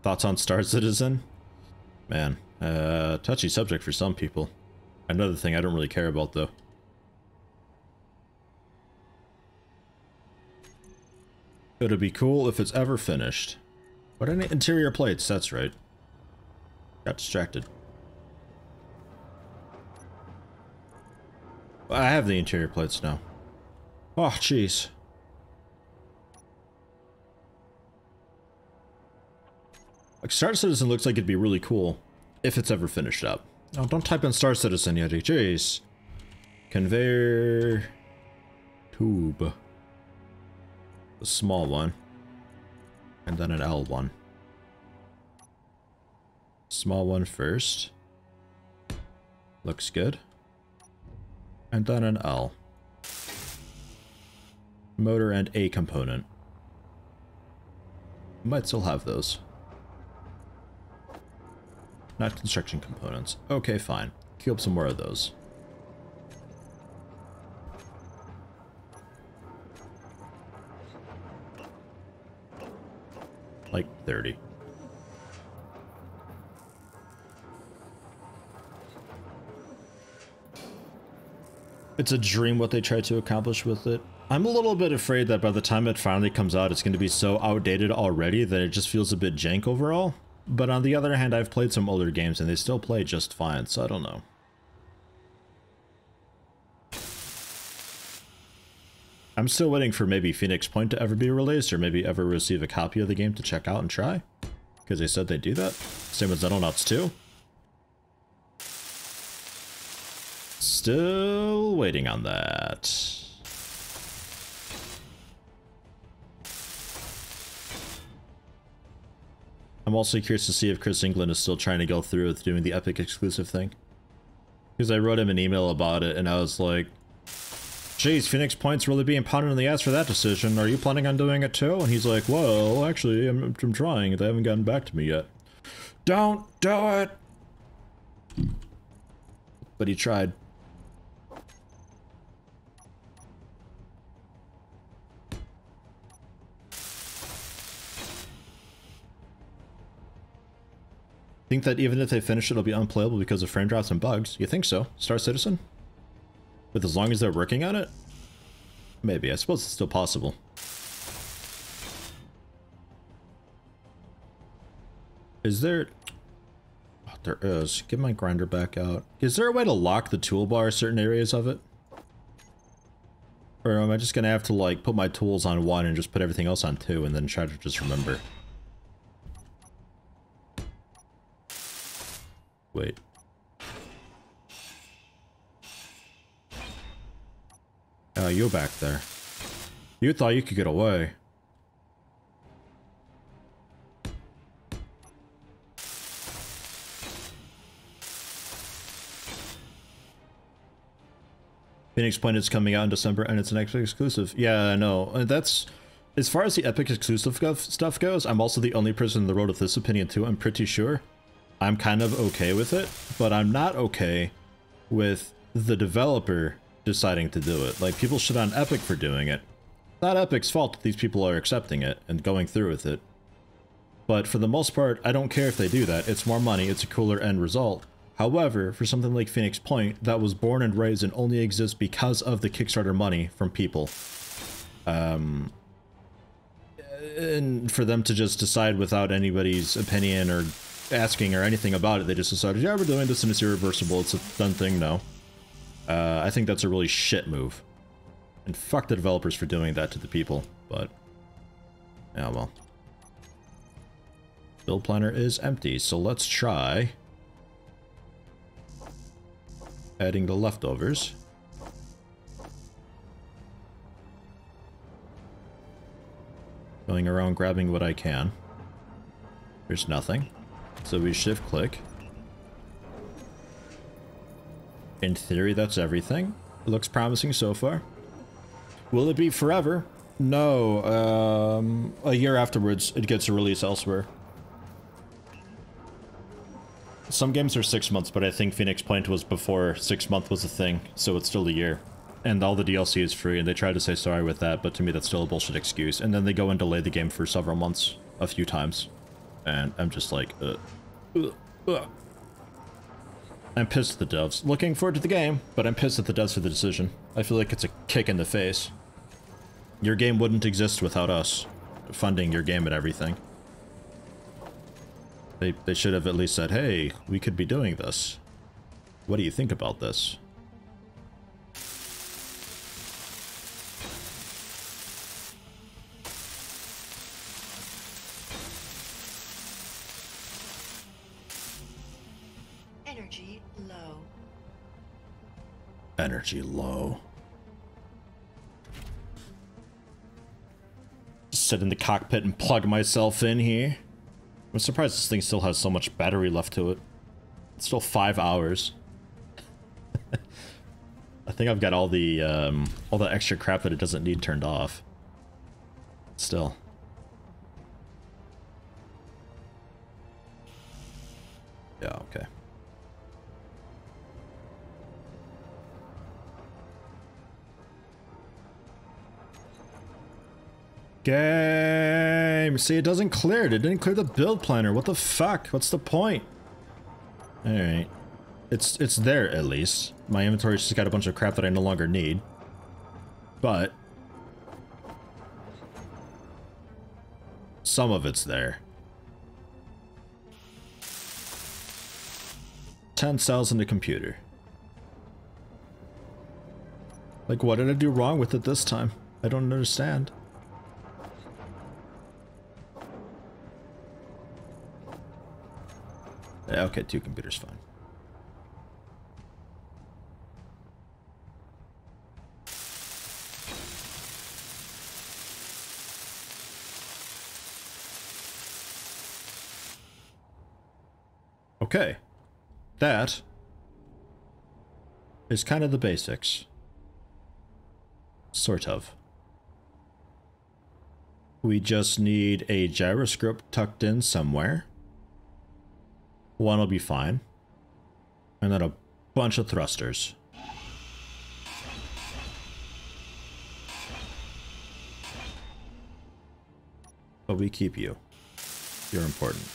Thoughts on Star Citizen? Man, touchy subject for some people. Another thing I don't really care about, though. It'd be cool if it's ever finished. What any interior plates? That's right. Got distracted. I have the interior plates now. Oh, jeez. Like, Star Citizen looks like it'd be really cool if it's ever finished up. Oh, don't type in Star Citizen yet, jeez. Conveyor... tube. A small one. And then an L one. Small one first. Looks good. And then an L. Motor and A component. Might still have those. Not construction components. Okay, fine. Queue up some more of those. Like 30. It's a dream what they try to accomplish with it. I'm a little bit afraid that by the time it finally comes out, it's going to be so outdated already that it just feels a bit jank overall. But on the other hand, I've played some older games and they still play just fine, so I don't know. I'm still waiting for maybe Phoenix Point to ever be released, or maybe ever receive a copy of the game to check out and try. Because they said they'd do that. Same with Xenonauts 2. Still waiting on that. I'm also curious to see if Chris England is still trying to go through with doing the Epic exclusive thing. Because I wrote him an email about it and I was like, geez, Phoenix Point's really being pounded in the ass for that decision. Are you planning on doing it too? And he's like, well, actually, I'm trying. They haven't gotten back to me yet. Don't do it! But he tried. Think that even if they finish it, it'll be unplayable because of frame drops and bugs. You think so? Star Citizen? With as long as they're working on it? Maybe. I suppose it's still possible. Is there... Oh, there is. Get my grinder back out. Is there a way to lock the toolbar certain areas of it? Or am I just gonna have to, like, put my tools on 1 and just put everything else on 2 and then try to just remember? Wait. Oh, you back there. You thought you could get away. Phoenix Point is coming out in December and it's an Epic exclusive. Yeah, I know. And that's... As far as the Epic exclusive stuff goes, I'm also the only person in the road with this opinion too, I'm pretty sure. I'm kind of okay with it, but I'm not okay with the developer deciding to do it. Like, people shit on Epic for doing it. Not Epic's fault that these people are accepting it and going through with it. But for the most part, I don't care if they do that. It's more money, it's a cooler end result. However, for something like Phoenix Point, that was born and raised and only exists because of the Kickstarter money from people. And for them to just decide without anybody's opinion or asking or anything about it, they just decided, yeah, we're doing this and it's irreversible, it's a done thing, no. I think that's a really shit move. And fuck the developers for doing that to the people, but... yeah, well. Build planner is empty, so let's try... adding the leftovers. Going around grabbing what I can. There's nothing. So we shift click. In theory, that's everything. It looks promising so far. Will it be forever? No. A year afterwards, it gets a release elsewhere. Some games are 6 months, but I think Phoenix Point was before 6 months was a thing, so it's still a year. And all the DLC is free, and they try to say sorry with that, but to me that's still a bullshit excuse. And then they go and delay the game for several months, a few times. And I'm just like, I'm pissed at the devs. Looking forward to the game, but I'm pissed at the devs for the decision. I feel like it's a kick in the face. Your game wouldn't exist without us funding your game and everything. They should have at least said, hey, we could be doing this. What do you think about this? Energy low. Energy low. Just sit in the cockpit and plug myself in here. I'm surprised this thing still has so much battery left to it. It's still 5 hours. I think I've got all the extra crap that it doesn't need turned off. Still. Yeah, okay. Game! See, it doesn't clear it. It didn't clear the build planner. What the fuck? What's the point? Alright. It's there, at least. My inventory's just got a bunch of crap that I no longer need. But some of it's there. 10 cells in the computer. Like, what did I do wrong with it this time? I don't understand. Yeah, okay, 2 computers, fine. Okay. That is kind of the basics. Sort of. We just need a gyroscope tucked in somewhere. One will be fine. And then a bunch of thrusters. But we keep you. You're important.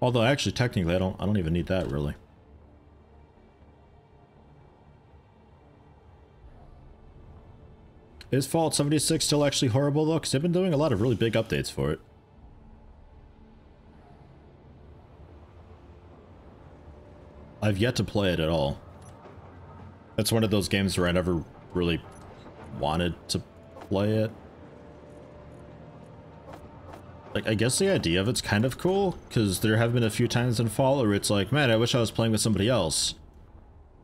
Although actually technically I don't even need that really. Is Fallout 76 still actually horrible though? Because they've been doing a lot of really big updates for it. I've yet to play it at all. It's one of those games where I never really wanted to play it. Like, I guess the idea of it's kind of cool, because there have been a few times in Fallout where it's like, man, I wish I was playing with somebody else.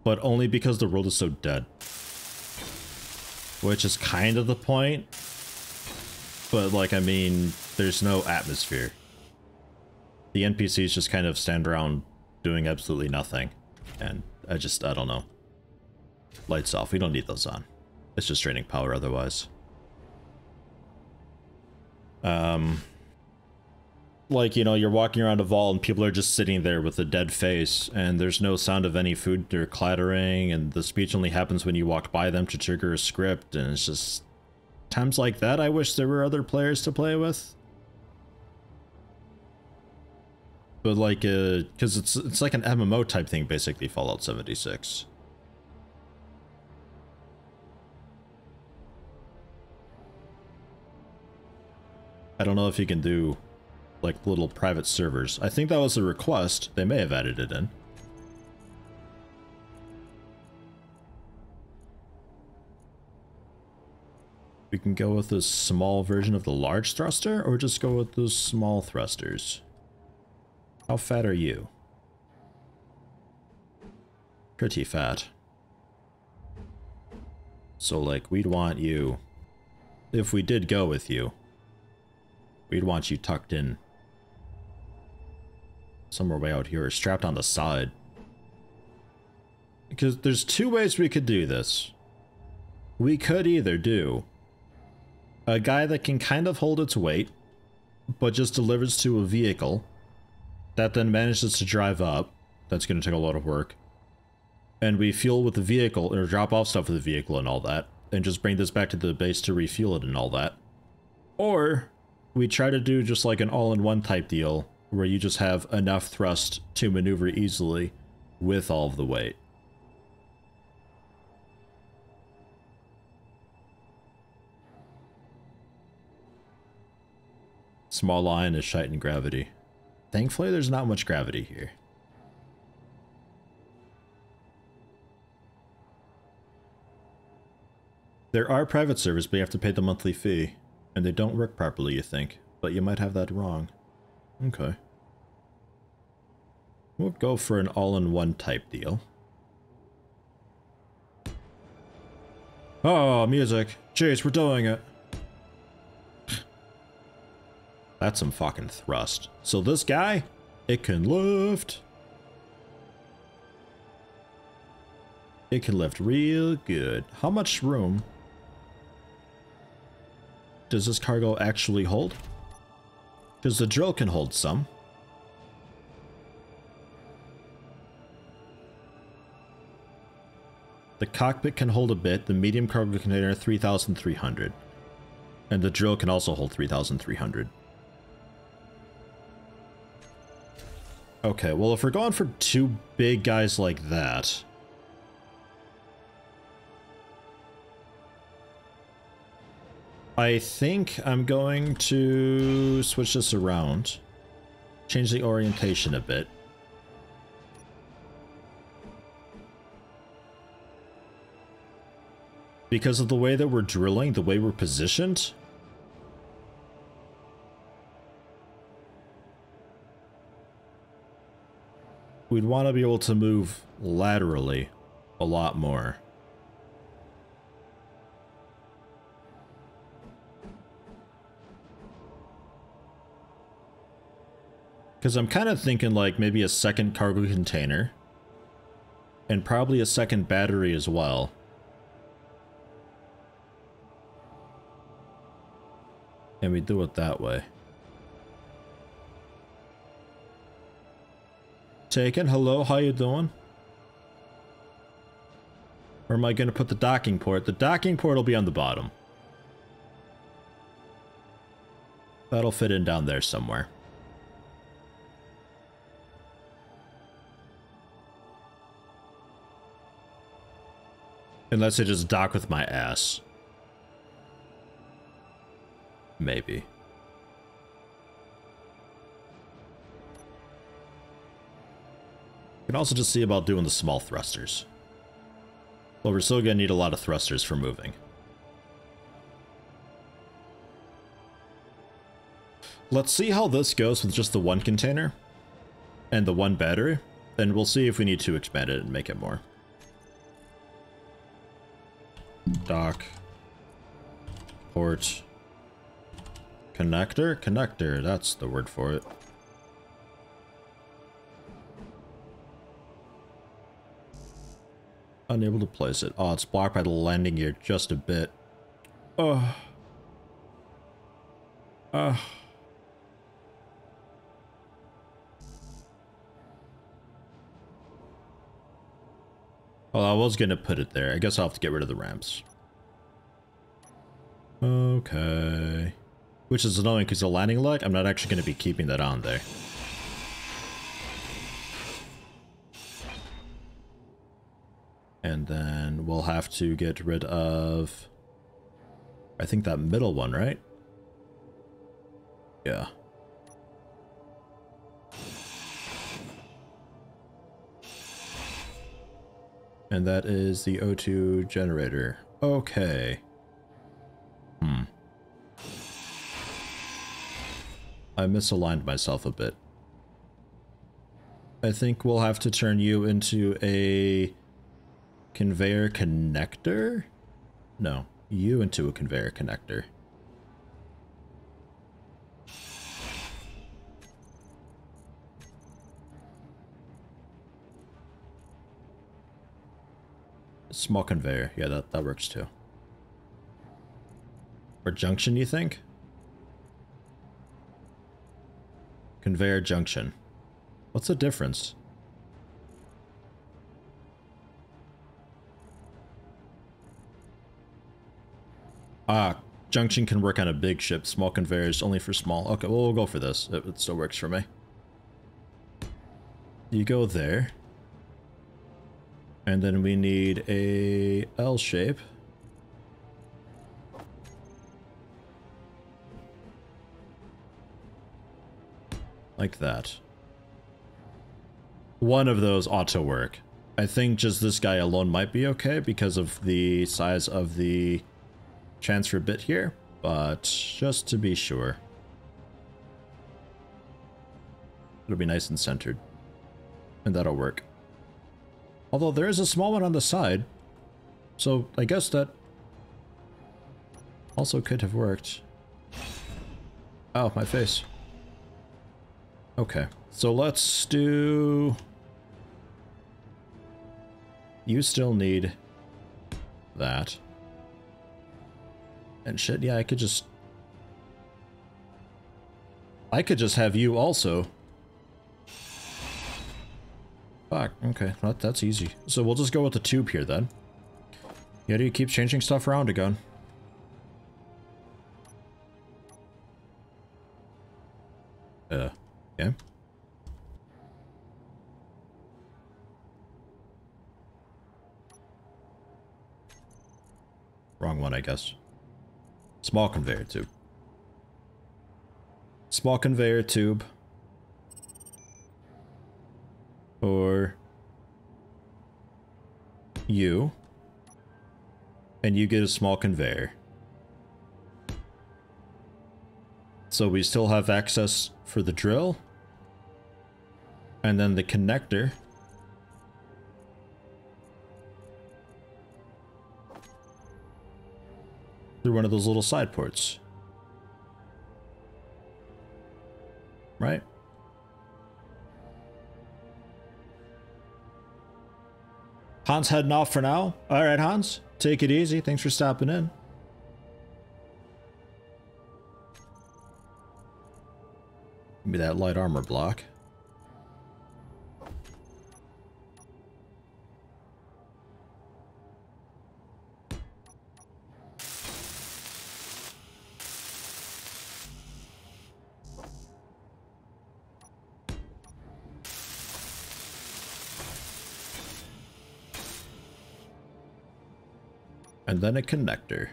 But only because the world is so dead. Which is kind of the point. But, like, I mean, there's no atmosphere. The NPCs just kind of stand around doing absolutely nothing. And I don't know. Lights off. We don't need those on. It's just draining power otherwise. Like, you know, you're walking around a vault and people are just sitting there with a dead face and there's no sound of any food or clattering and the speech only happens when you walk by them to trigger a script, and it's just times like that I wish there were other players to play with. But like, because it's like an MMO type thing basically, Fallout 76. I don't know if you can do like little private servers. I think that was a request. They may have added it in. We can go with this small version of the large thruster or just go with those small thrusters. How fat are you? Pretty fat. So like we'd want you, if we did go with you, we'd want you tucked in somewhere way out here, or strapped on the side. Because there's two ways we could do this. We could either do a guy that can kind of hold its weight, but just delivers to a vehicle that then manages to drive up. That's going to take a lot of work. And we fuel with the vehicle, or drop off stuff with the vehicle and all that, and just bring this back to the base to refuel it and all that. Or we try to do just like an all-in-one type deal where you just have enough thrust to maneuver easily with all of the weight. Small line is shite in gravity. Thankfully, there's not much gravity here. There are private servers, but you have to pay the monthly fee. And they don't work properly, you think. But you might have that wrong. Okay. We'll go for an all-in-one type deal. Oh, music. Jeez, we're doing it. That's some fucking thrust. So this guy, it can lift. It can lift real good. How much room does this cargo actually hold? Because the drill can hold some. The cockpit can hold a bit. The medium cargo container 3,300. And the drill can also hold 3,300. Okay, well if we're going for two big guys like that, I think I'm going to switch this around. Change the orientation a bit. Because of the way that we're drilling, the way we're positioned, we'd want to be able to move laterally a lot more. Because I'm kind of thinking like maybe a second cargo container. And probably a second battery as well. And we do it that way. Taken, hello, how you doing? Where am I going to put the docking port? The docking port will be on the bottom. That'll fit in down there somewhere. Unless I just dock with my ass. Maybe. You can also just see about doing the small thrusters. Well, we're still gonna need a lot of thrusters for moving. Let's see how this goes with just the one container and the one battery, and we'll see if we need to expand it and make it more. Dock. Port. Connector? Connector, that's the word for it. Unable to place it. Oh, it's blocked by the landing gear just a bit. Oh. Well, I was gonna put it there. I guess I'll have to get rid of the ramps. Okay. Which is annoying because the landing leg, I'm not actually going to be keeping that on there. And then we'll have to get rid of, I think, that middle one, right? Yeah. And that is the O2 generator. Okay. I misaligned myself a bit. I think we'll have to turn you into a conveyor connector? No, you into a conveyor connector. Small conveyor. Yeah, that works too. Or junction, you think? Conveyor junction. What's the difference? Ah, junction can work on a big ship. Small conveyors only for small. Okay, well, we'll go for this. It still works for me. You go there. And then we need a L shape. Like that. One of those ought to work. I think just this guy alone might be okay because of the size of the transfer bit here, but just to be sure. It'll be nice and centered. And that'll work. Although there is a small one on the side, so I guess that also could have worked. Ow, my face. Okay, so let's do... You still need that. And shit, yeah, I could just have you also. Fuck, okay, well, that's easy. So we'll just go with the tube here then. Yeti keeps changing stuff around again. Okay. Wrong one, I guess. Small conveyor tube. Small conveyor tube. Or you. And you get a small conveyor. So we still have access for the drill. And then the connector. Through one of those little side ports. Right? Hans heading off for now. Alright, Hans. Take it easy. Thanks for stopping in. Give me that light armor block. And then a connector.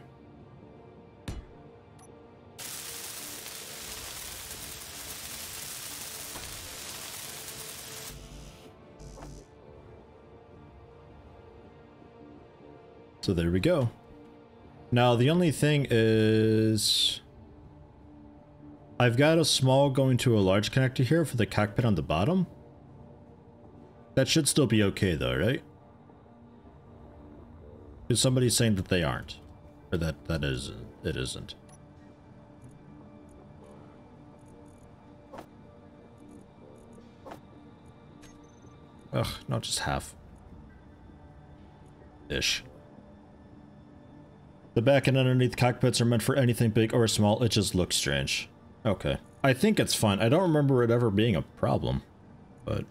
So there we go. Now the only thing is... I've got a small going to a large connector here for the cockpit on the bottom. That should still be okay though, right? Because somebody's saying that they aren't. Or that it isn't. Ugh, not just half. Ish. The back and underneath cockpits are meant for anything big or small, it just looks strange. Okay. I think it's fine. I don't remember it ever being a problem. But...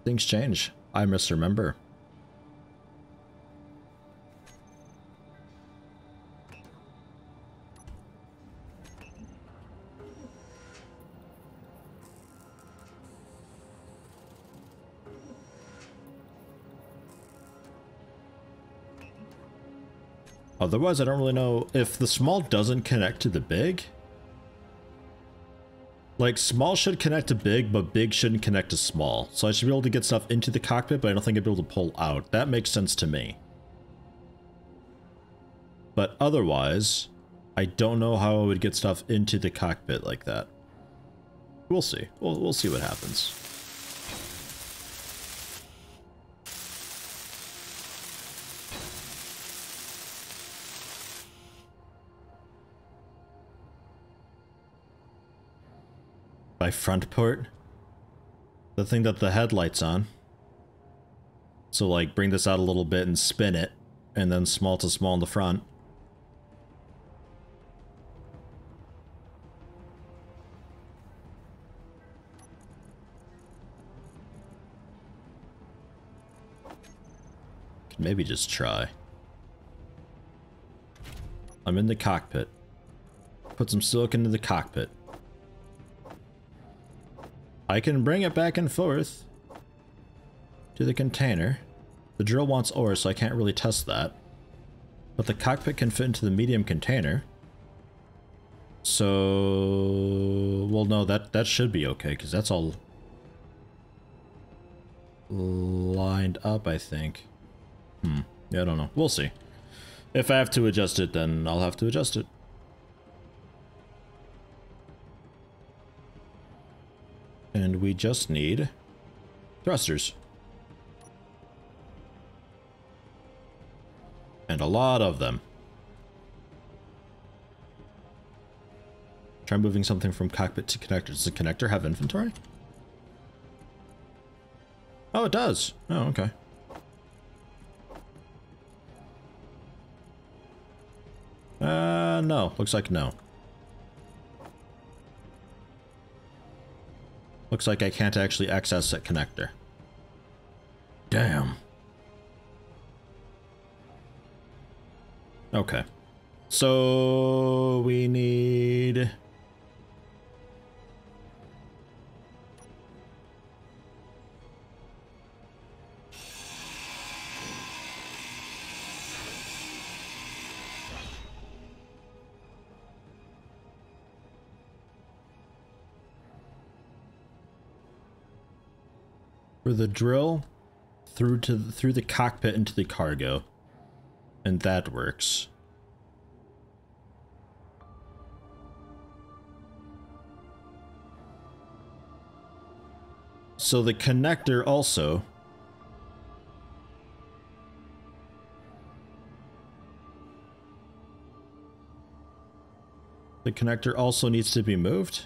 things change. I misremember. Otherwise, I don't really know if the small doesn't connect to the big. Like, small should connect to big, but big shouldn't connect to small. So I should be able to get stuff into the cockpit, but I don't think I'd be able to pull out. That makes sense to me. But otherwise, I don't know how I would get stuff into the cockpit like that. We'll see. We'll see what happens. By front port, the thing that the headlight's on. So like bring this out a little bit and spin it, and then small to small in the front. Could maybe just try. I'm in the cockpit. Put some silicon in the cockpit. I can bring it back and forth to the container. The drill wants ore, so I can't really test that. But the cockpit can fit into the medium container. So... well, no, that should be okay, because that's all lined up, I think. Yeah, I don't know. We'll see. If I have to adjust it, then I'll have to adjust it. And we just need thrusters. And a lot of them. Try moving something from cockpit to connector. Does the connector have inventory? Oh, it does. Oh, okay. No. Looks like no. Looks like I can't actually access that connector. Damn. Okay. So we need... for the drill through the cockpit into the cargo, and that works. So the connector also needs to be moved.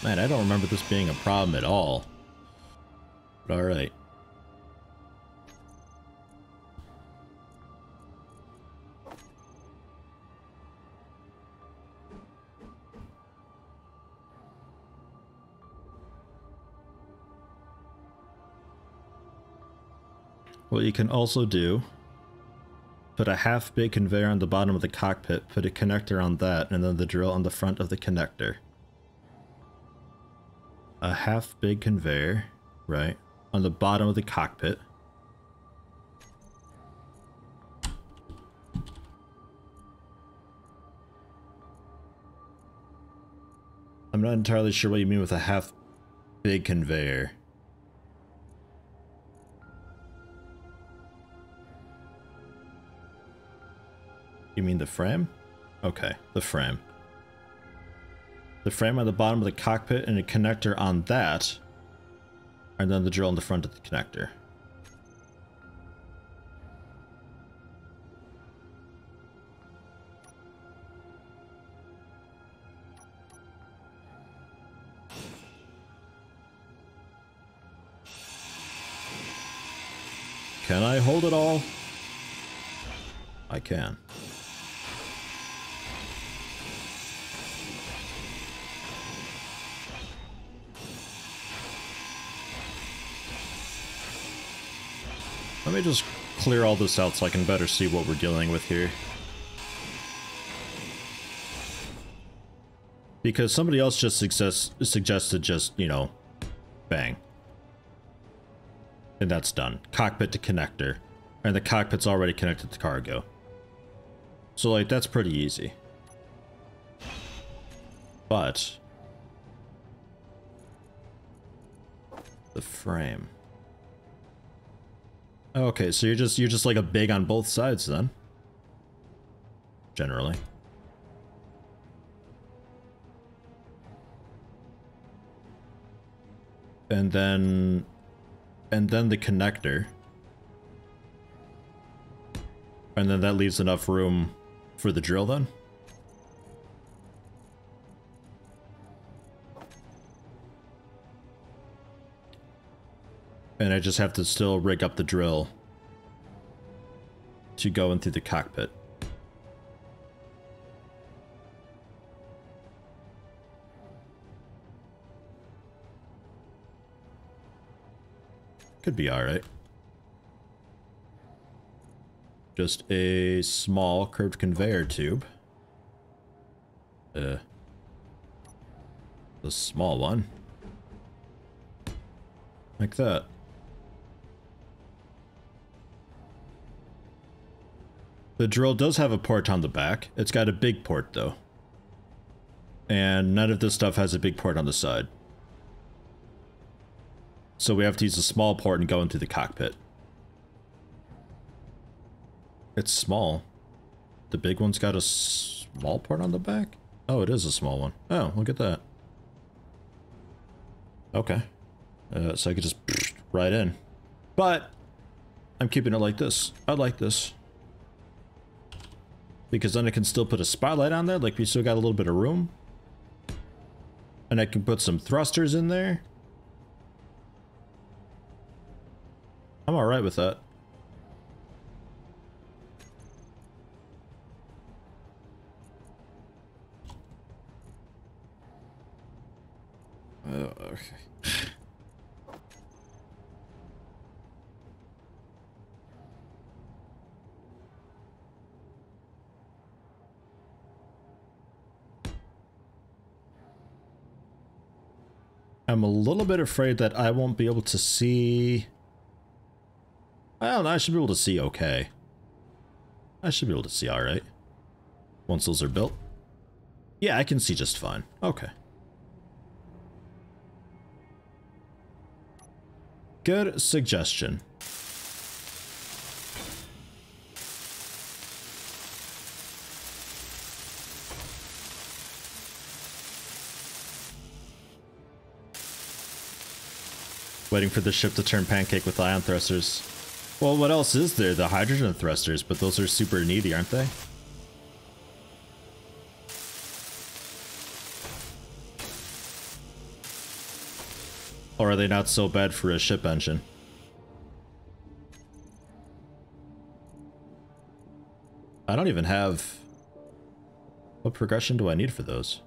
Man, I don't remember this being a problem at all. But alright. What you can also do, put a half big conveyor on the bottom of the cockpit, put a connector on that, and then the drill on the front of the connector. A half big conveyor, right, on the bottom of the cockpit. I'm not entirely sure what you mean with a half big conveyor. You mean the frame? Okay, the frame. The frame on the bottom of the cockpit and a connector on that, and then the drill in the front of the connector. Can I hold it all? I can. Let me just clear all this out so I can better see what we're dealing with here. Because somebody else just suggested just, you know, bang. And that's done. Cockpit to connector. And the cockpit's already connected to cargo. So, like, that's pretty easy. But the frame. Okay, so you're just like a big on both sides then. Generally. And then the connector. And then that leaves enough room for the drill then? And I just have to still rig up the drill to go into the cockpit. Could be alright. Just a small curved conveyor tube. The small one. Like that. The drill does have a port on the back. It's got a big port though. And none of this stuff has a big port on the side. So we have to use a small port and go into the cockpit. It's small. The big one's got a small port on the back? Oh, it is a small one. Oh, look at that. Okay. So I could just right in. But I'm keeping it like this. I like this. Because then I can still put a spotlight on there, like we still got a little bit of room. And I can put some thrusters in there. I'm alright with that. Okay. I'm a little bit afraid that I won't be able to see... I don't know, I should be able to see okay. I should be able to see alright. Once those are built. Yeah, I can see just fine. Okay. Good suggestion. Waiting for the ship to turn pancake with ion thrusters. Well, what else is there? The hydrogen thrusters, but those are super needy, aren't they? Or are they not so bad for a ship engine? I don't even have... What progression do I need for those?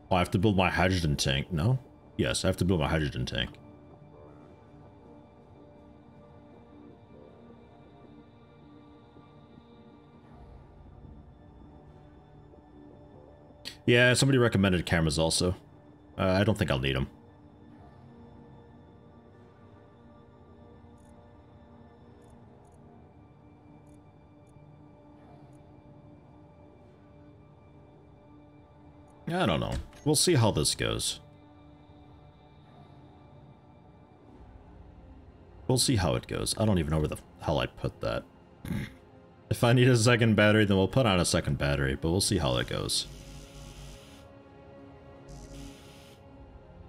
Oh, I have to build my hydrogen tank, no? Yes, I have to build my hydrogen tank. Yeah, somebody recommended cameras also. I don't think I'll need them. I don't know. We'll see how this goes. We'll see how it goes. I don't even know where the hell I put that. If I need a second battery, then we'll put on a second battery, but we'll see how it goes.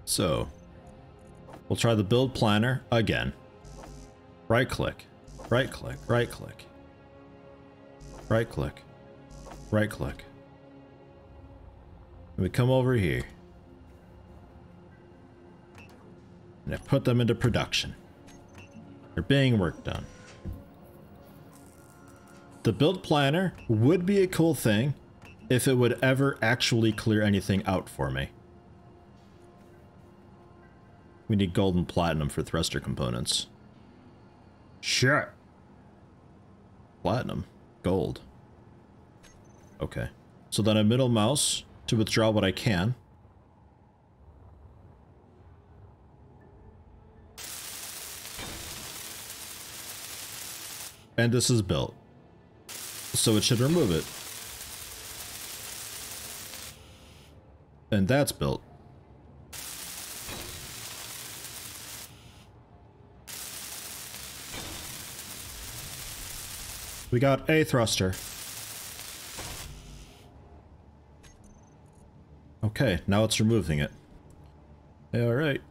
So, we'll try the build planner again. Right click, right click, right click. Right click, right click. And we come over here. And I put them into production. They're being worked on. The build planner would be a cool thing if it would ever actually clear anything out for me. We need gold and platinum for thruster components. Sure. Platinum. Gold. Okay. So then I middle mouse to withdraw what I can. And this is built. So it should remove it. And that's built. We got a thruster. Okay, now it's removing it. Alright.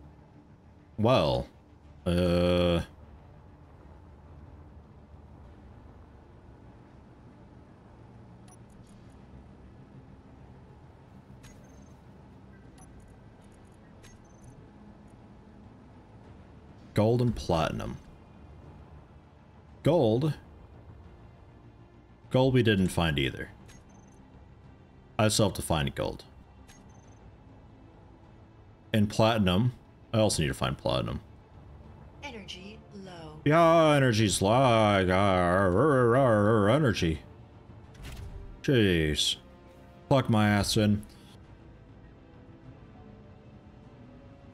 Well, gold and platinum. Gold we didn't find either. I still have to find gold. And platinum. I also need to find platinum. Energy low. Yeah, energy's low. Energy. Jeez. Plug my ass in.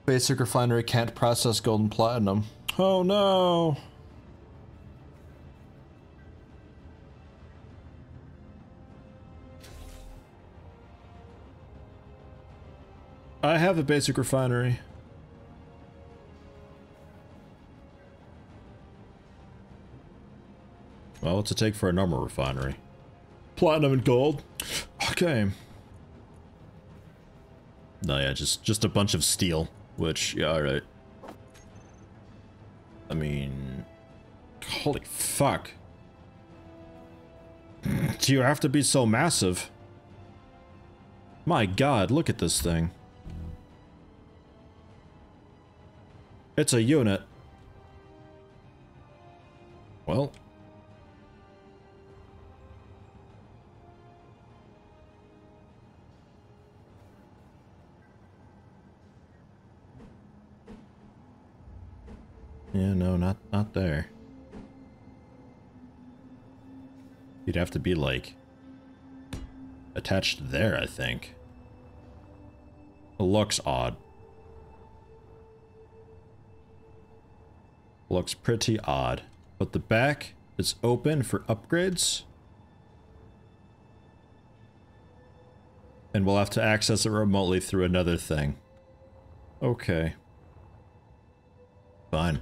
Basic refinery can't process gold and platinum. Oh no. I have a basic refinery. Well, what's it take for a normal refinery? Platinum and gold. Okay. No, yeah, just a bunch of steel, which, yeah, alright. I mean, holy fuck. Do you have to be so massive? My god, look at this thing. It's a unit. Well. Yeah, no, not there. You'd have to be, like, attached there, I think. It looks odd. Looks pretty odd. But the back is open for upgrades. And we'll have to access it remotely through another thing. Okay. Fine.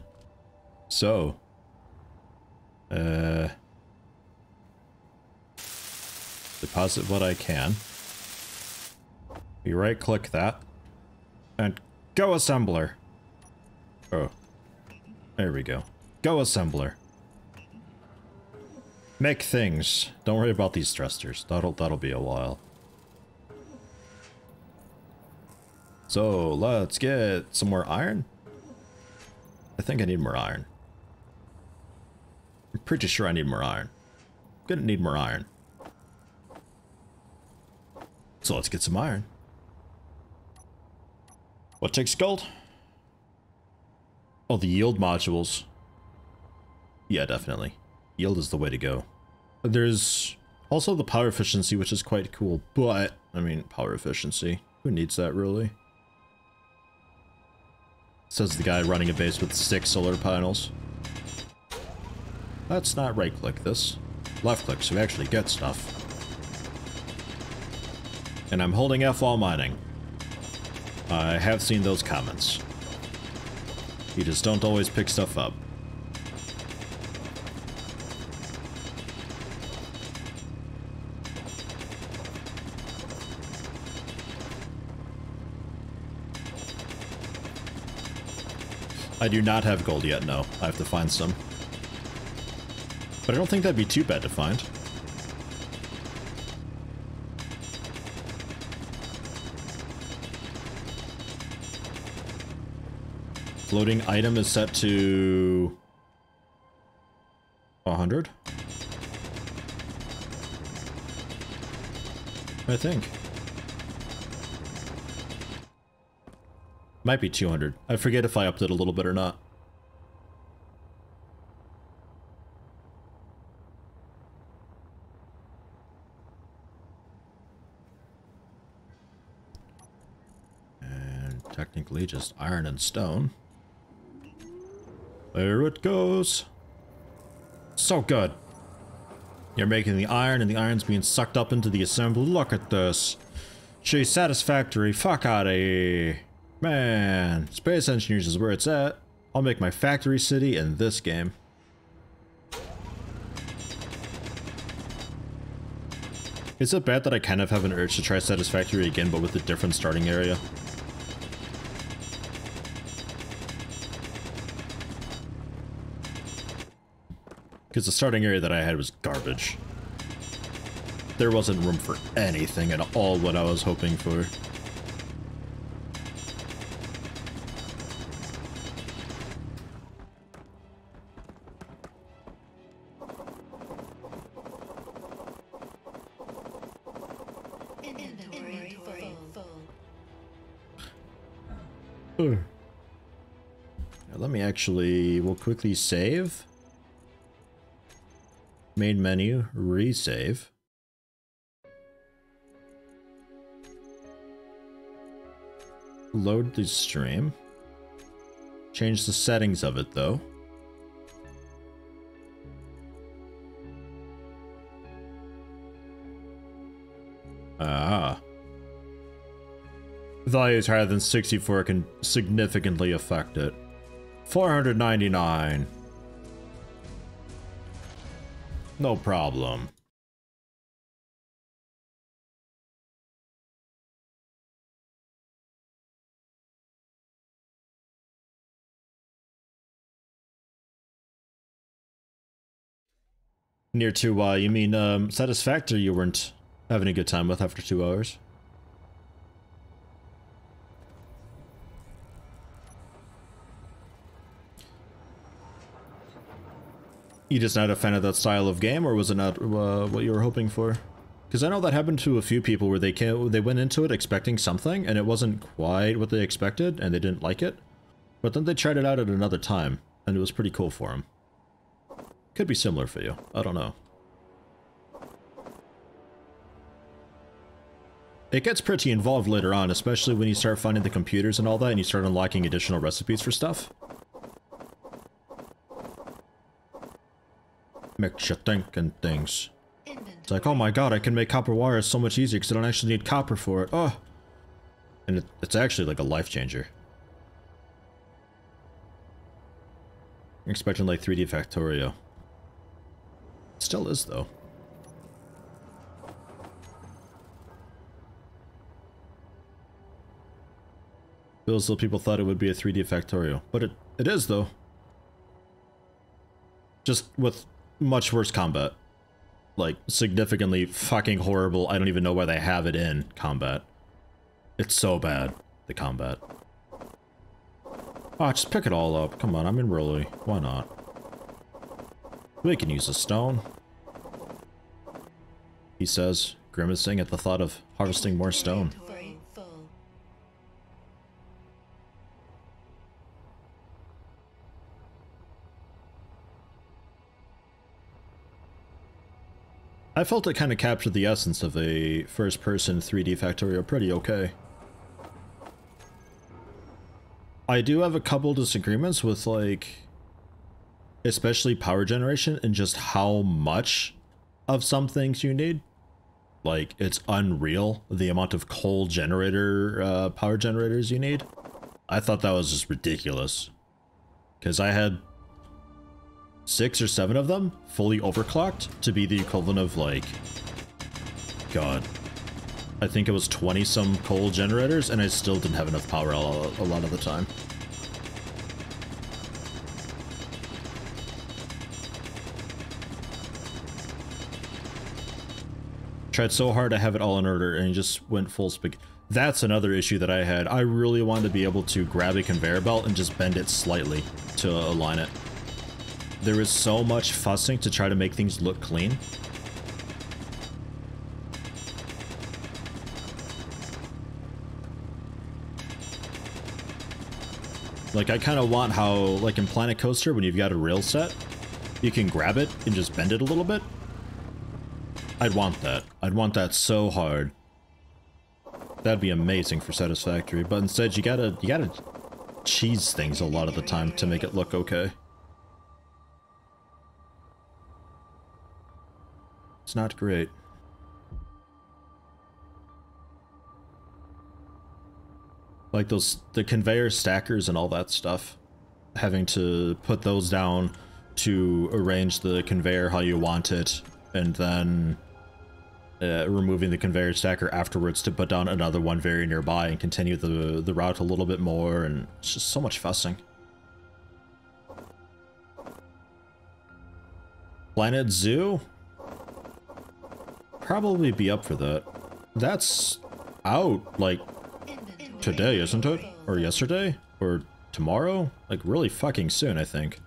So. Deposit what I can. We right-click that. And go assembler. Oh. There we go. Go assembler. Make things. Don't worry about these thrusters. That'll be a while. So let's get some more iron. I think I need more iron. I'm pretty sure I need more iron. I'm gonna need more iron. So let's get some iron. What takes gold? Oh, the yield modules. Yeah, definitely. Yield is the way to go. There's also the power efficiency, which is quite cool, but, I mean, power efficiency. Who needs that, really? Says the guy running a base with 6 solar panels. Let's not right-click this. Left-click so we actually get stuff. And I'm holding F while mining. I have seen those comments. You just don't always pick stuff up. I do not have gold yet, no. I have to find some. But I don't think that'd be too bad to find. Floating item is set to 100. I think. Might be 200. I forget if I upped it a little bit or not. And technically just iron and stone. There it goes. So good. You're making the iron and the iron's being sucked up into the assembly. Look at this. She's satisfactory. Fuck out of here. Man, Space Engineers is where it's at. I'll make my factory city in this game. Is it bad that I kind of have an urge to try Satisfactory again, but with a different starting area? Because the starting area that I had was garbage. There wasn't room for anything at all what I was hoping for. Now, let me actually, we'll quickly save. Main menu, resave. Load the stream. Change the settings of it though. Ah. Values higher than 64 can significantly affect it. 499. No problem. Near to, you mean, Satisfactory you weren't having a good time with after 2 hours? You just not a fan of that style of game, or was it not what you were hoping for? Because I know that happened to a few people where they went into it expecting something, and it wasn't quite what they expected, and they didn't like it. But then they tried it out at another time, and it was pretty cool for them. Could be similar for you. I don't know. It gets pretty involved later on, especially when you start finding the computers and all that, and you start unlocking additional recipes for stuff. Makes you think and things. It's like, oh my god, I can make copper wire so much easier because I don't actually need copper for it. Oh! And it's actually like a life changer. I'm expecting like 3D Factorio. It still is though. Feels though people thought it would be a 3D Factorio. But it is though. Just with much worse combat. Like, significantly fucking horrible. I don't even know why they have it in combat. It's so bad, the combat. Ah, just pick it all up. Come on, I'm in Rolly. Why not? We can use a stone. He says, grimacing at the thought of harvesting more stone. I felt it kind of captured the essence of a first-person 3D Factorio pretty okay. I do have a couple disagreements with, like, especially power generation and just how much of some things you need. Like, it's unreal the amount of coal generator, power generators you need. I thought that was just ridiculous. Because I had 6 or 7 of them fully overclocked to be the equivalent of, like, god, I think it was 20 some coal generators, and I still didn't have enough power a lot of the time. Tried so hard to have it all in order and just went full spag. That's another issue that I had. I really wanted to be able to grab a conveyor belt and just bend it slightly to align it. There was so much fussing to try to make things look clean. Like, I kind of want how, like in Planet Coaster, when you've got a rail set, you can grab it and just bend it a little bit. I'd want that. I'd want that so hard. That'd be amazing for Satisfactory, but instead you gotta cheese things a lot of the time to make it look okay. It's not great. Like the conveyor stackers and all that stuff. Having to put those down to arrange the conveyor how you want it, and then removing the conveyor stacker afterwards to put down another one very nearby and continue the route a little bit more, and it's just so much fussing. Planet Zoo? Probably be up for that. That's out, like, today, isn't it? Or yesterday? Or tomorrow? Like, really fucking soon, I think.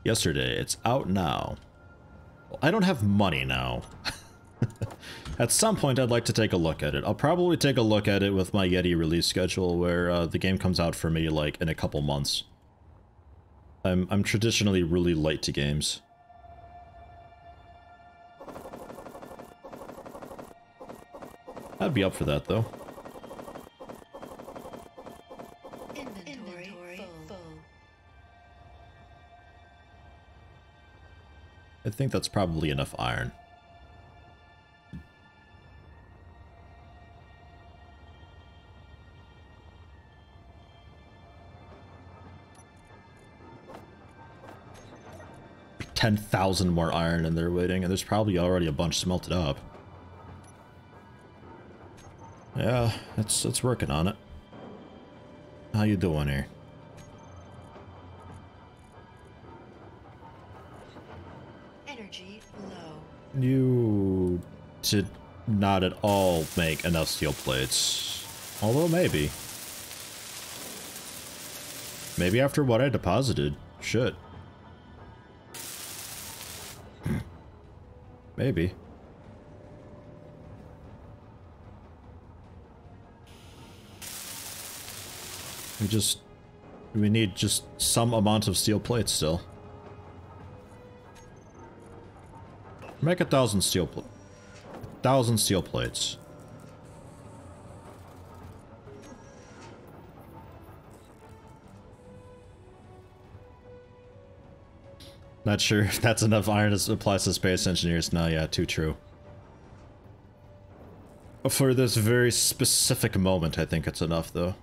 Yesterday. It's out now. Well, I don't have money now. At some point, I'd like to take a look at it. I'll probably take a look at it with my Yeti release schedule, where the game comes out for me like in a couple months. I'm traditionally really late to games. I'd be up for that though. Inventory full. I think that's probably enough iron. $10,000 more iron in there waiting, and there's probably already a bunch smelted up. Yeah, it's working on it. How you doing here? Energy low. You did not at all make enough steel plates. Although maybe. Maybe after what I deposited. Shit. Maybe. We need just some amount of steel plates still. Make 1,000 steel plates. 1,000 steel plates. Not sure if that's enough iron to apply to space engineers. No, yeah, too true. For this very specific moment, I think it's enough, though.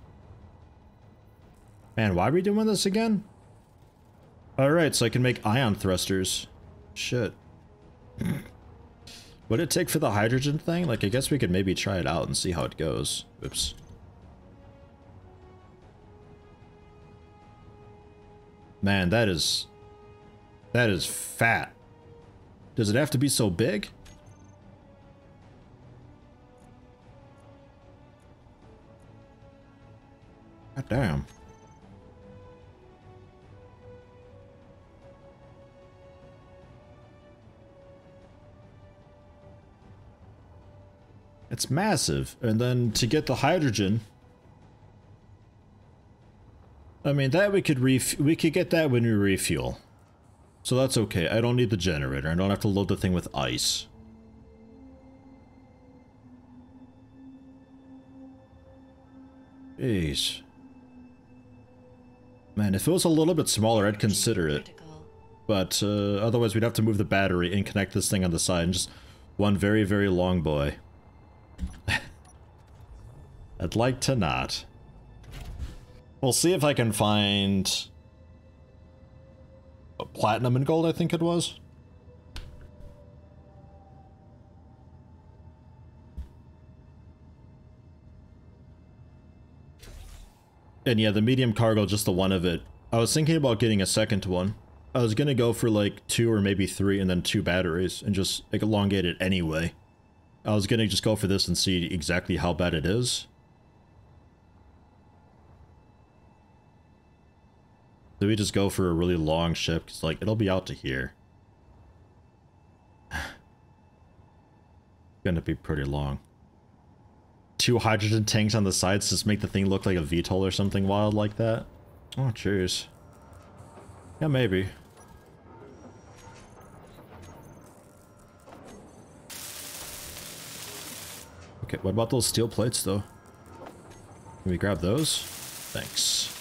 Man, why are we doing this again? Alright, so I can make ion thrusters. Shit. What'd it take for the hydrogen thing? Like, I guess we could maybe try it out and see how it goes. Oops. Man, that is fat. Does it have to be so big? God damn. It's massive. And then to get the hydrogen, I mean, that we could get that when we refuel. So that's okay. I don't need the generator. I don't have to load the thing with ice. Jeez. Man, if it was a little bit smaller, I'd consider it. But otherwise we'd have to move the battery and connect this thing on the side. And just one very, very long boy. I'd like to not. We'll see if I can find platinum and gold, I think it was. And yeah, the medium cargo, just the one of it. I was thinking about getting a second one. I was gonna go for like 2 or maybe 3 and then 2 batteries and just like elongate it anyway. I was gonna just go for this and see exactly how bad it is. Do we just go for a really long ship? Because, like, it'll be out to here. Gonna be pretty long. 2 hydrogen tanks on the sides just make the thing look like a VTOL or something wild like that. Oh, jeez. Yeah, maybe. Okay, what about those steel plates, though? Can we grab those? Thanks.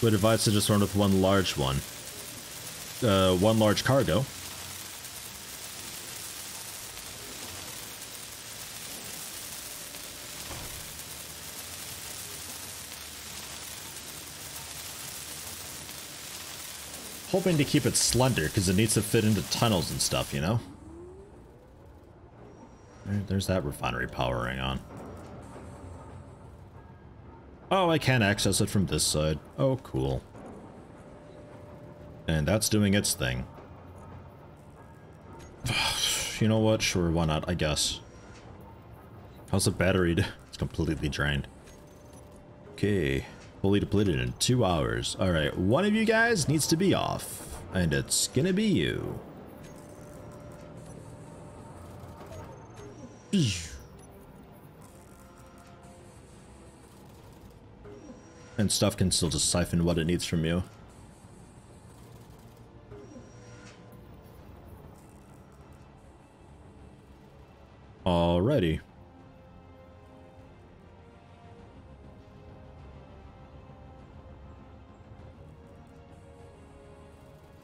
Would advise to just run with one large one. One large cargo. Hoping to keep it slender, because it needs to fit into tunnels and stuff, you know? There's that refinery powering on. Oh, I can access it from this side. Oh, cool. And that's doing its thing. You know what? Sure, why not? I guess. How's the battery? It's completely drained. Okay. Fully depleted in 2 hours. Alright, one of you guys needs to be off. And it's gonna be you. And stuff can still just siphon what it needs from you. Alrighty.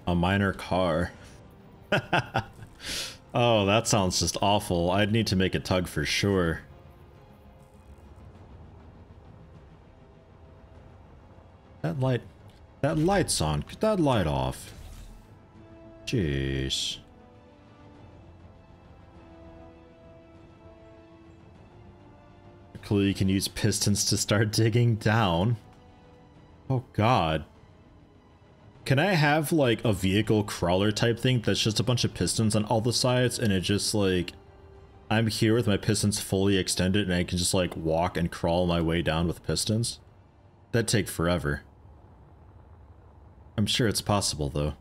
A minor car. Oh, that sounds just awful. I'd need to make a tug for sure. That light's on. Get that light off. Jeez. Clearly you can use pistons to start digging down. Oh god. Can I have like a vehicle crawler type thing that's just a bunch of pistons on all the sides and it just like I'm here with my pistons fully extended and I can just like walk and crawl my way down with pistons? That'd take forever. I'm sure it's possible though.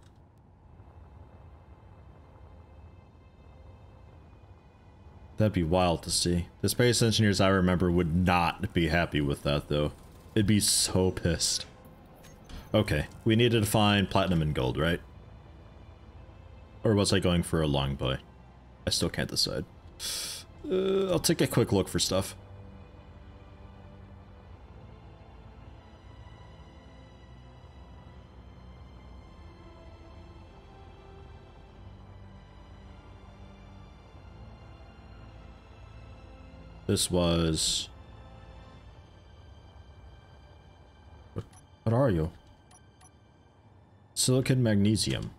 That'd be wild to see. The space engineers I remember would not be happy with that though. It'd be so pissed. Okay, we needed to find platinum and gold, right? Or was I going for a long boy? I still can't decide. I'll take a quick look for stuff. This was... What are you? Silicon magnesium.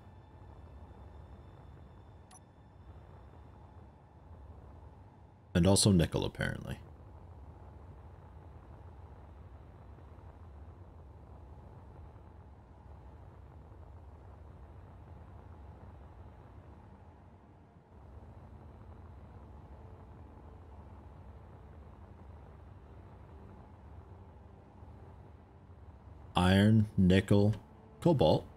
And also nickel, apparently. Iron, nickel, cobalt.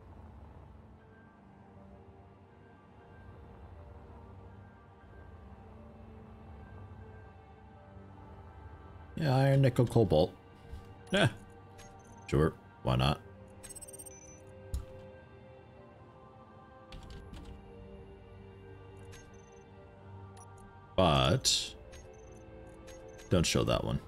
Yeah, iron, nickel, cobalt. Yeah. Sure, why not? But don't show that one.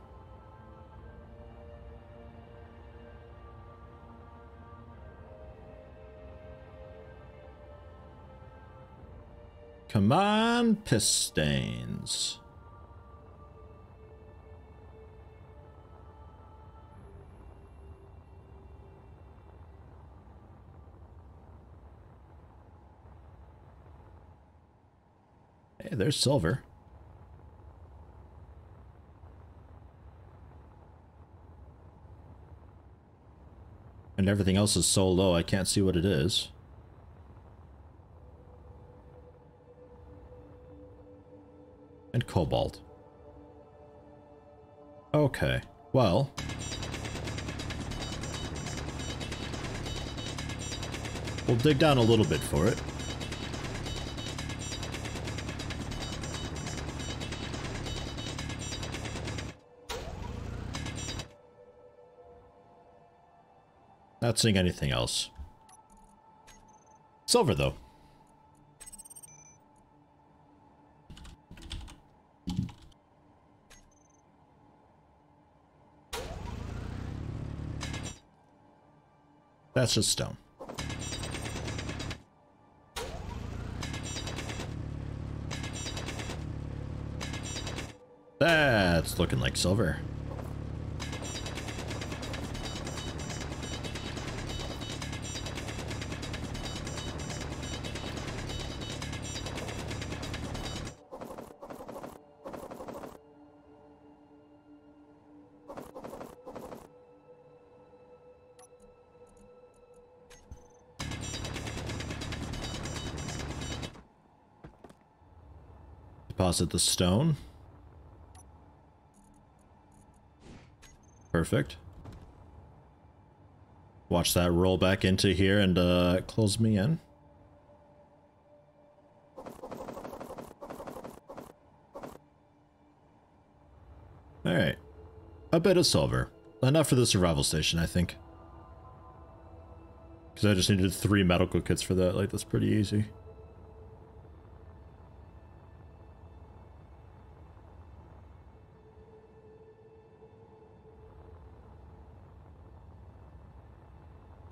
Come on, pistons. Hey, there's silver. And everything else is so low, I can't see what it is. And cobalt. Okay, well. We'll dig down a little bit for it. Not seeing anything else. Silver, though. That's just stone. That's looking like silver. Deposit the stone. Perfect. watch that roll back into here and close me in. Alright. A bit of silver. Enough for the survival station, I think. Because I just needed 3 medical kits for that. Like, that's pretty easy.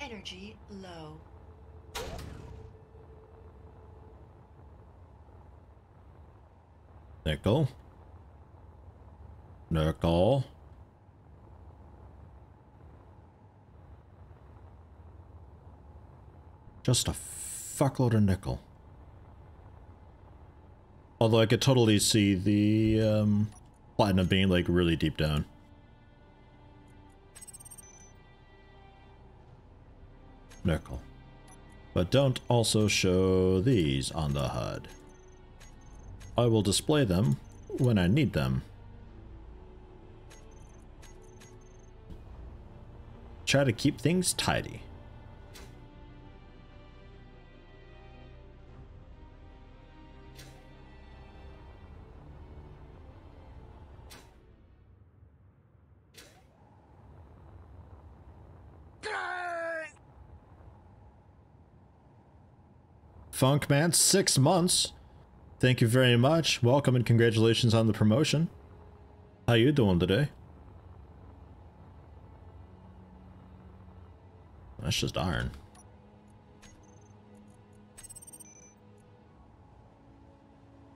Energy low. Nickel. Nickel. Just a fuckload of nickel. Although I could totally see the platinum being like really deep down. Nickel. But don't also show these on the HUD. I will display them when I need them. Try to keep things tidy. Funkman, 6 months. Thank you very much. Welcome and congratulations on the promotion. How you doing today? That's just iron.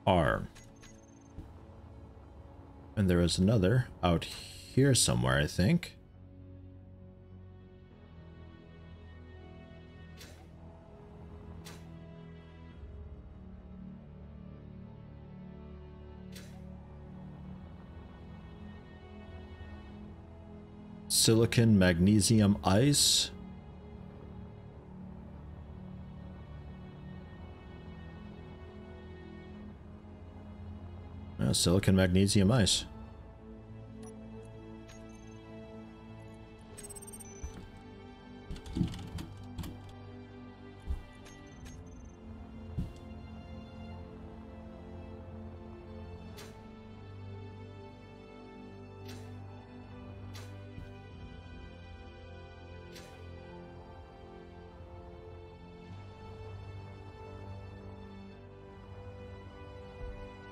R. And there is another out here somewhere, I think. Silicon, magnesium, ice. Silicon, magnesium, ice.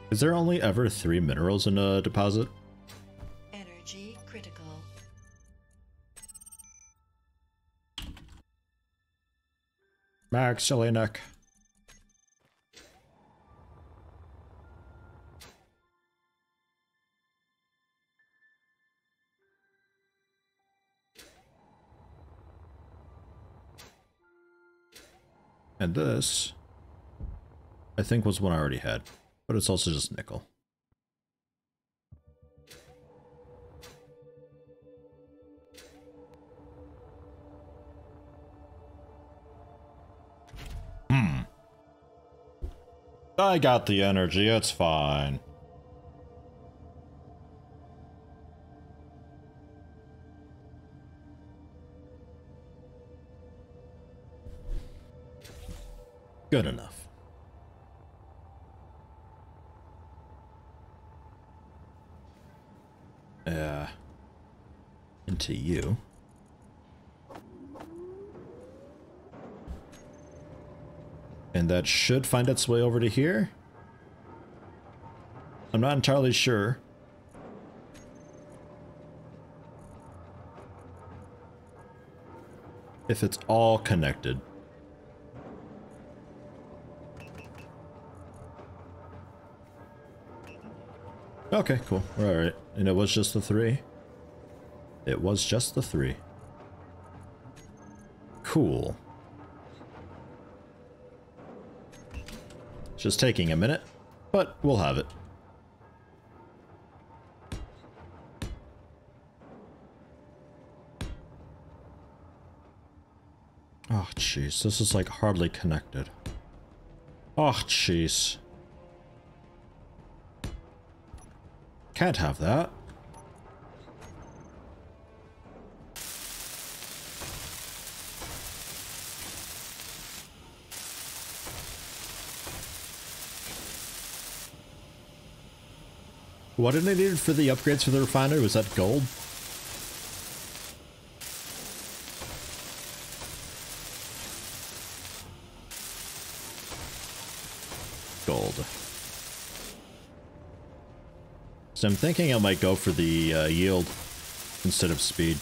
Is there only ever 3 minerals in a deposit? Energy critical. Max, silly neck. And this, I think, was one I already had. But it's also just nickel. I got the energy, it's fine. Good enough. Into you. And that should find its way over to here. I'm not entirely sure. If it's all connected. Okay, cool. We're alright. And it was just the 3. It was just the 3. Cool. Just taking a minute, but we'll have it. Oh, jeez. This is like hardly connected. Oh, jeez. Can't have that. What did they need for the upgrades for the refinery? Was that gold? Gold. So I'm thinking I might go for the yield instead of speed.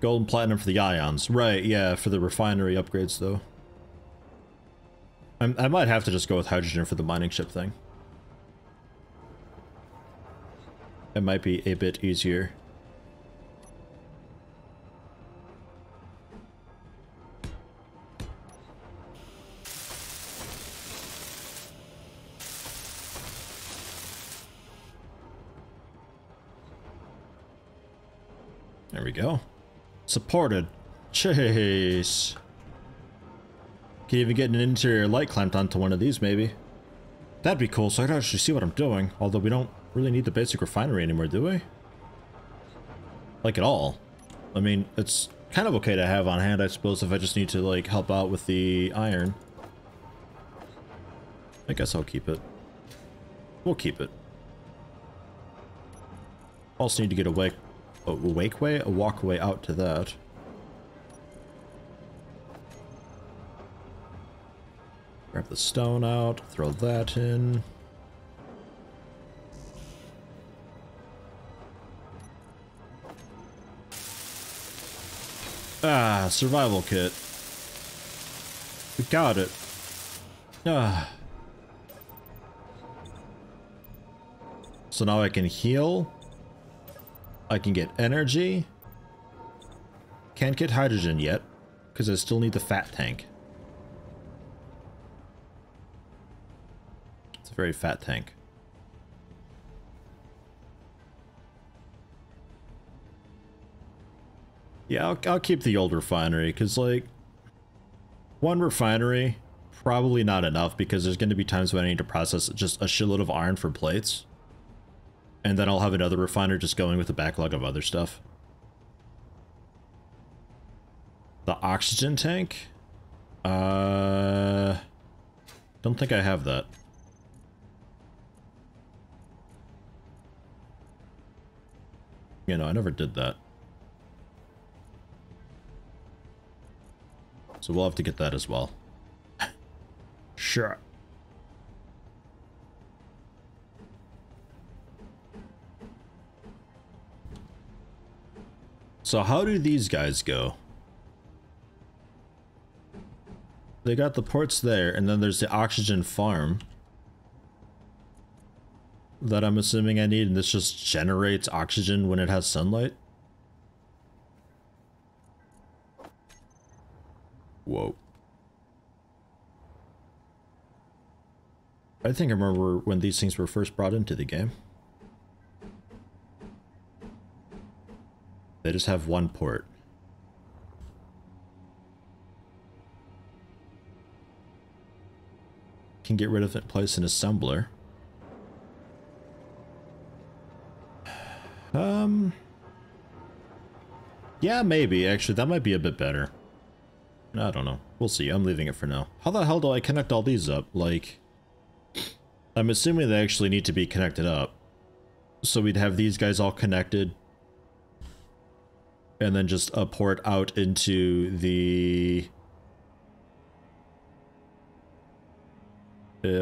Gold and platinum for the ions. Right, yeah, for the refinery upgrades though. I might have to just go with hydrogen for the mining ship thing. It might be a bit easier. There we go. Supported. Chase. Can even get an interior light clamped onto one of these, maybe. That'd be cool, so I can actually see what I'm doing. Although we don't really need the basic refinery anymore, do we? Like, at all. I mean, it's kind of okay to have on hand, I suppose, if I just need to, like, help out with the iron. I guess I'll keep it. We'll keep it. Also need to get a walkway out to that. Grab the stone out, throw that in. Ah, survival kit. We got it. Ah. So now I can heal. I can get energy. Can't get hydrogen yet, because I still need the fat tank. It's a very fat tank. Yeah, I'll keep the old refinery, because, like, one refinery, probably not enough, because there's going to be times when I need to process just a shitload of iron for plates. And then I'll have another refiner just going with a backlog of other stuff. The oxygen tank? Don't think I have that. You know, I never did that. So we'll have to get that as well. Sure. So how do these guys go? They got the ports there, and then there's the oxygen farm that I'm assuming I need, and this just generates oxygen when it has sunlight. Whoa. I think I remember when these things were first brought into the game. They just have one port. Can get rid of it, place an assembler. Yeah, maybe. Actually, that might be a bit better. I don't know. We'll see. I'm leaving it for now. How the hell do I connect all these up? Like, I'm assuming they actually need to be connected up. So we'd have these guys all connected. And then just a port out into the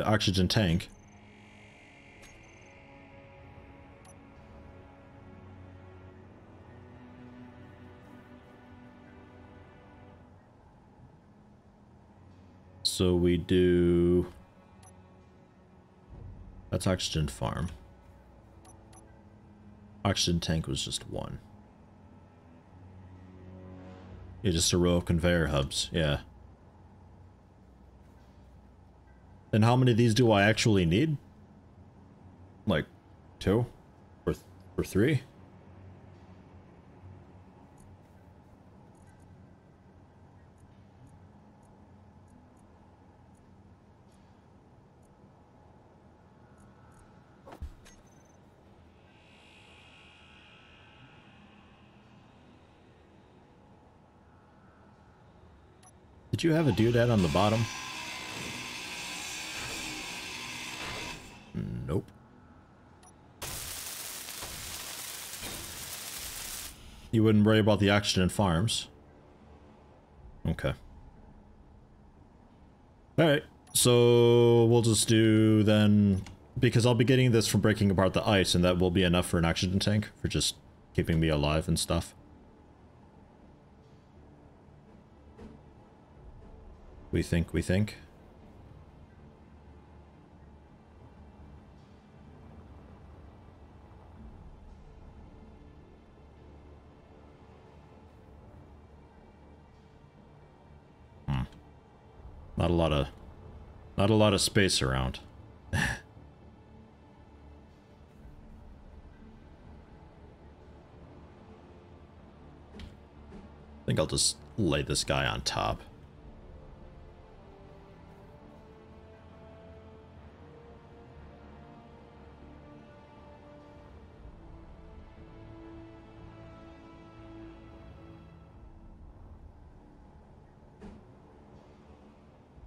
oxygen tank. So we do... That's oxygen farm. Oxygen tank was just one. Yeah, just a row of conveyor hubs, yeah. And how many of these do I actually need? Like, 2? Or 3? Did you have a doodad on the bottom? You wouldn't worry about the oxygen farms. Okay. Alright, so we'll just do then, because I'll be getting this from breaking apart the ice, and that will be enough for an oxygen tank, for just keeping me alive and stuff. We think. Not a lot of space around. I think I'll just lay this guy on top.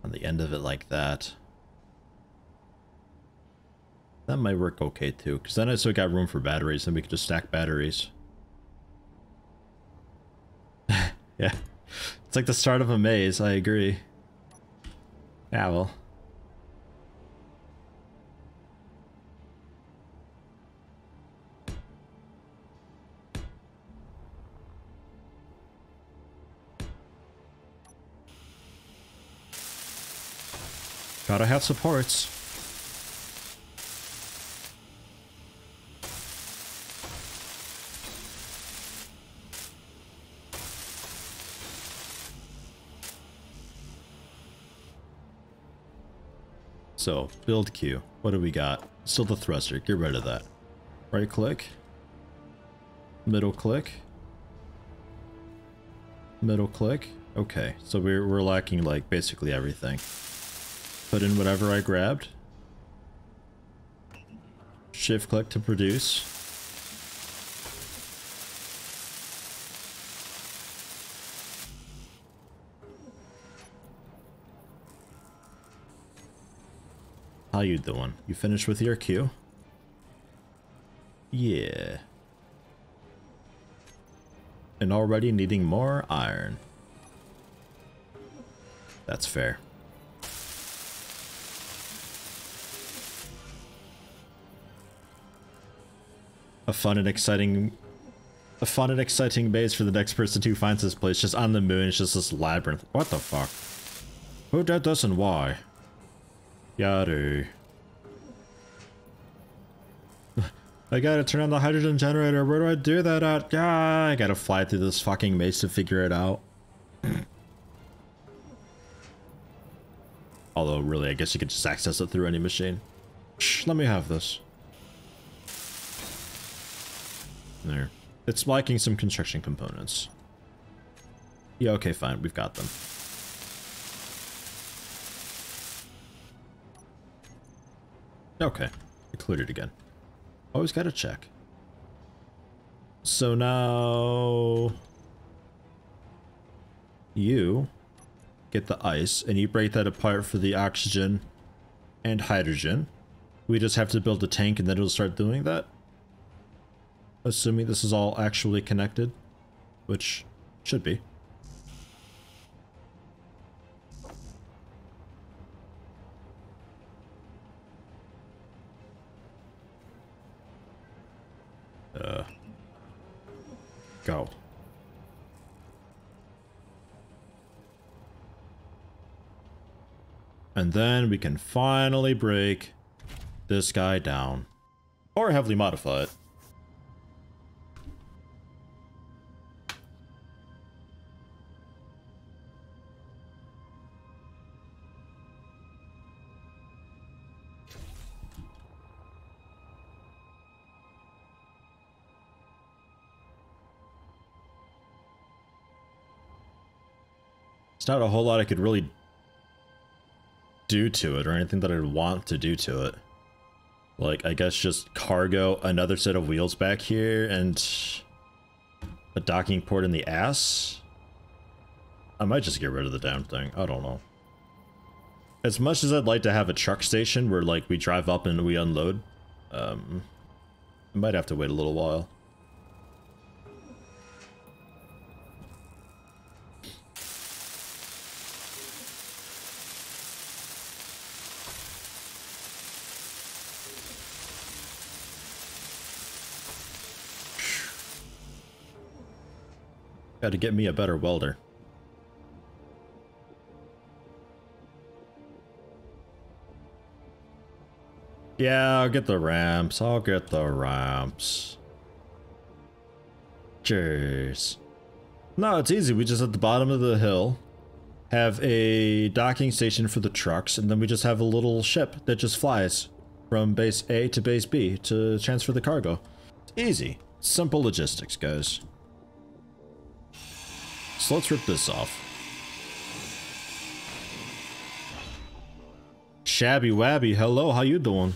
On the end of it like that. That might work okay too, because then I still got room for batteries, and we could just stack batteries. Yeah. It's like the start of a maze, I agree. Yeah, well. Gotta have supports. So, build queue. What do we got? Still the thruster. Get rid of that. Right click. Middle click. Middle click. Okay, so we're lacking like basically everything. Put in whatever I grabbed. Shift click to produce. How you doing? You finished with your queue? Yeah. And already needing more iron. That's fair. A fun and exciting maze for the next person who finds this place. Just on the moon, it's just this labyrinth. What the fuck? Who did this and why? Yadu. I gotta turn on the hydrogen generator. Where do I do that at? Yeah, I gotta fly through this fucking maze to figure it out. Although, really, I guess you could just access it through any machine. Shh, let me have this. There. It's lacking some construction components. Yeah, okay, fine. We've got them. Okay. Included again. Always gotta check. So now... you get the ice, and you break that apart for the oxygen and hydrogen. We just have to build a tank, and then it'll start doing that. Assuming this is all actually connected, which should be. Go. And then we can finally break this guy down. Or heavily modify it. There's not a whole lot I could really do to it, or anything that I'd want to do to it. Like, I guess just cargo another set of wheels back here, and a docking port in the ass? I might just get rid of the damn thing. I don't know. As much as I'd like to have a truck station where, like, we drive up and we unload, I might have to wait a little while. Gotta get me a better welder. Yeah, I'll get the ramps. I'll get the ramps. Cheers. No, it's easy. We just at the bottom of the hill have a docking station for the trucks, and then we just have a little ship that just flies from base A to base B to transfer the cargo. It's easy. Simple logistics, guys. So let's rip this off. Shabby Wabby, hello, how you doing?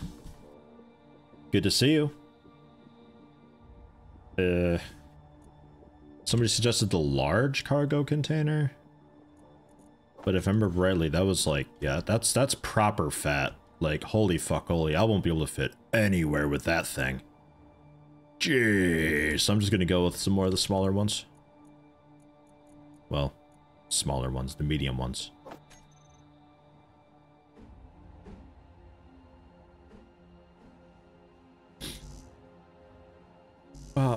Good to see you. Somebody suggested the large cargo container. But if I remember rightly, that was like, yeah, that's proper fat. Like, holy fuck, holy, I won't be able to fit anywhere with that thing. Jeez, I'm just gonna go with some more of the smaller ones. Well, smaller ones, the medium ones.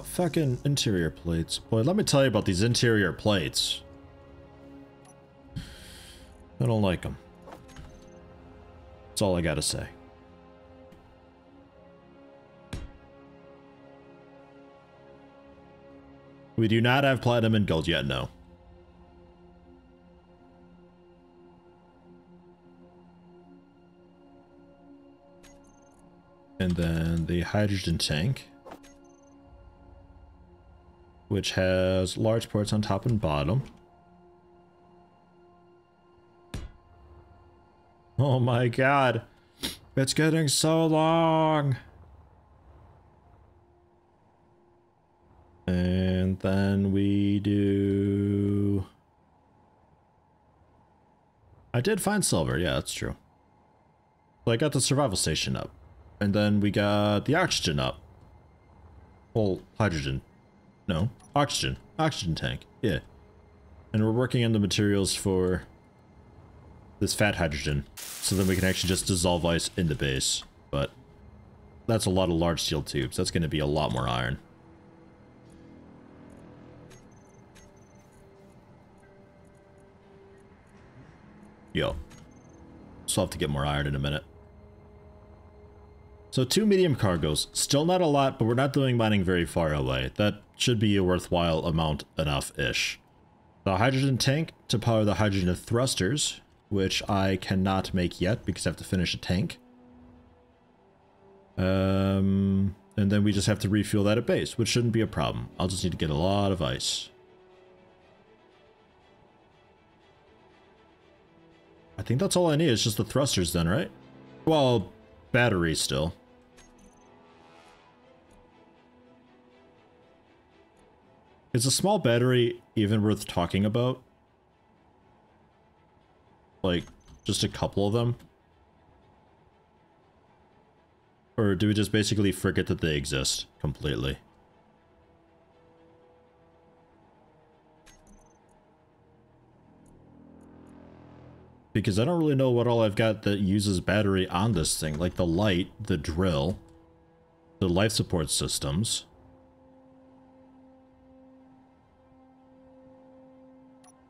Fucking interior plates. Boy, let me tell you about these interior plates. I don't like them. That's all I gotta say. We do not have platinum and gold yet, no. And then the hydrogen tank, which has large ports on top and bottom. Oh my god. It's getting so long. And then we do... I did find silver, yeah, that's true. So I got the survival station up. And then we got the oxygen up. Well, hydrogen. No, oxygen. Oxygen tank, yeah. And we're working on the materials for this fat hydrogen, so then we can actually just dissolve ice in the base. But that's a lot of large steel tubes. That's going to be a lot more iron. Yo. So I'll have to get more iron in a minute. So 2 medium cargoes. Still not a lot, but we're not doing mining very far away. That should be a worthwhile amount enough-ish. The hydrogen tank to power the hydrogen thrusters, which I cannot make yet because I have to finish a tank. And then we just have to refuel that at base, which shouldn't be a problem. I'll just need to get a lot of ice. I think that's all I need, is just the thrusters then, right? Well, batteries still. Is a small battery even worth talking about? Like, just a couple of them? Or do we just basically forget that they exist completely? Because I don't really know what all I've got that uses battery on this thing. Like the light, the drill, the life support systems.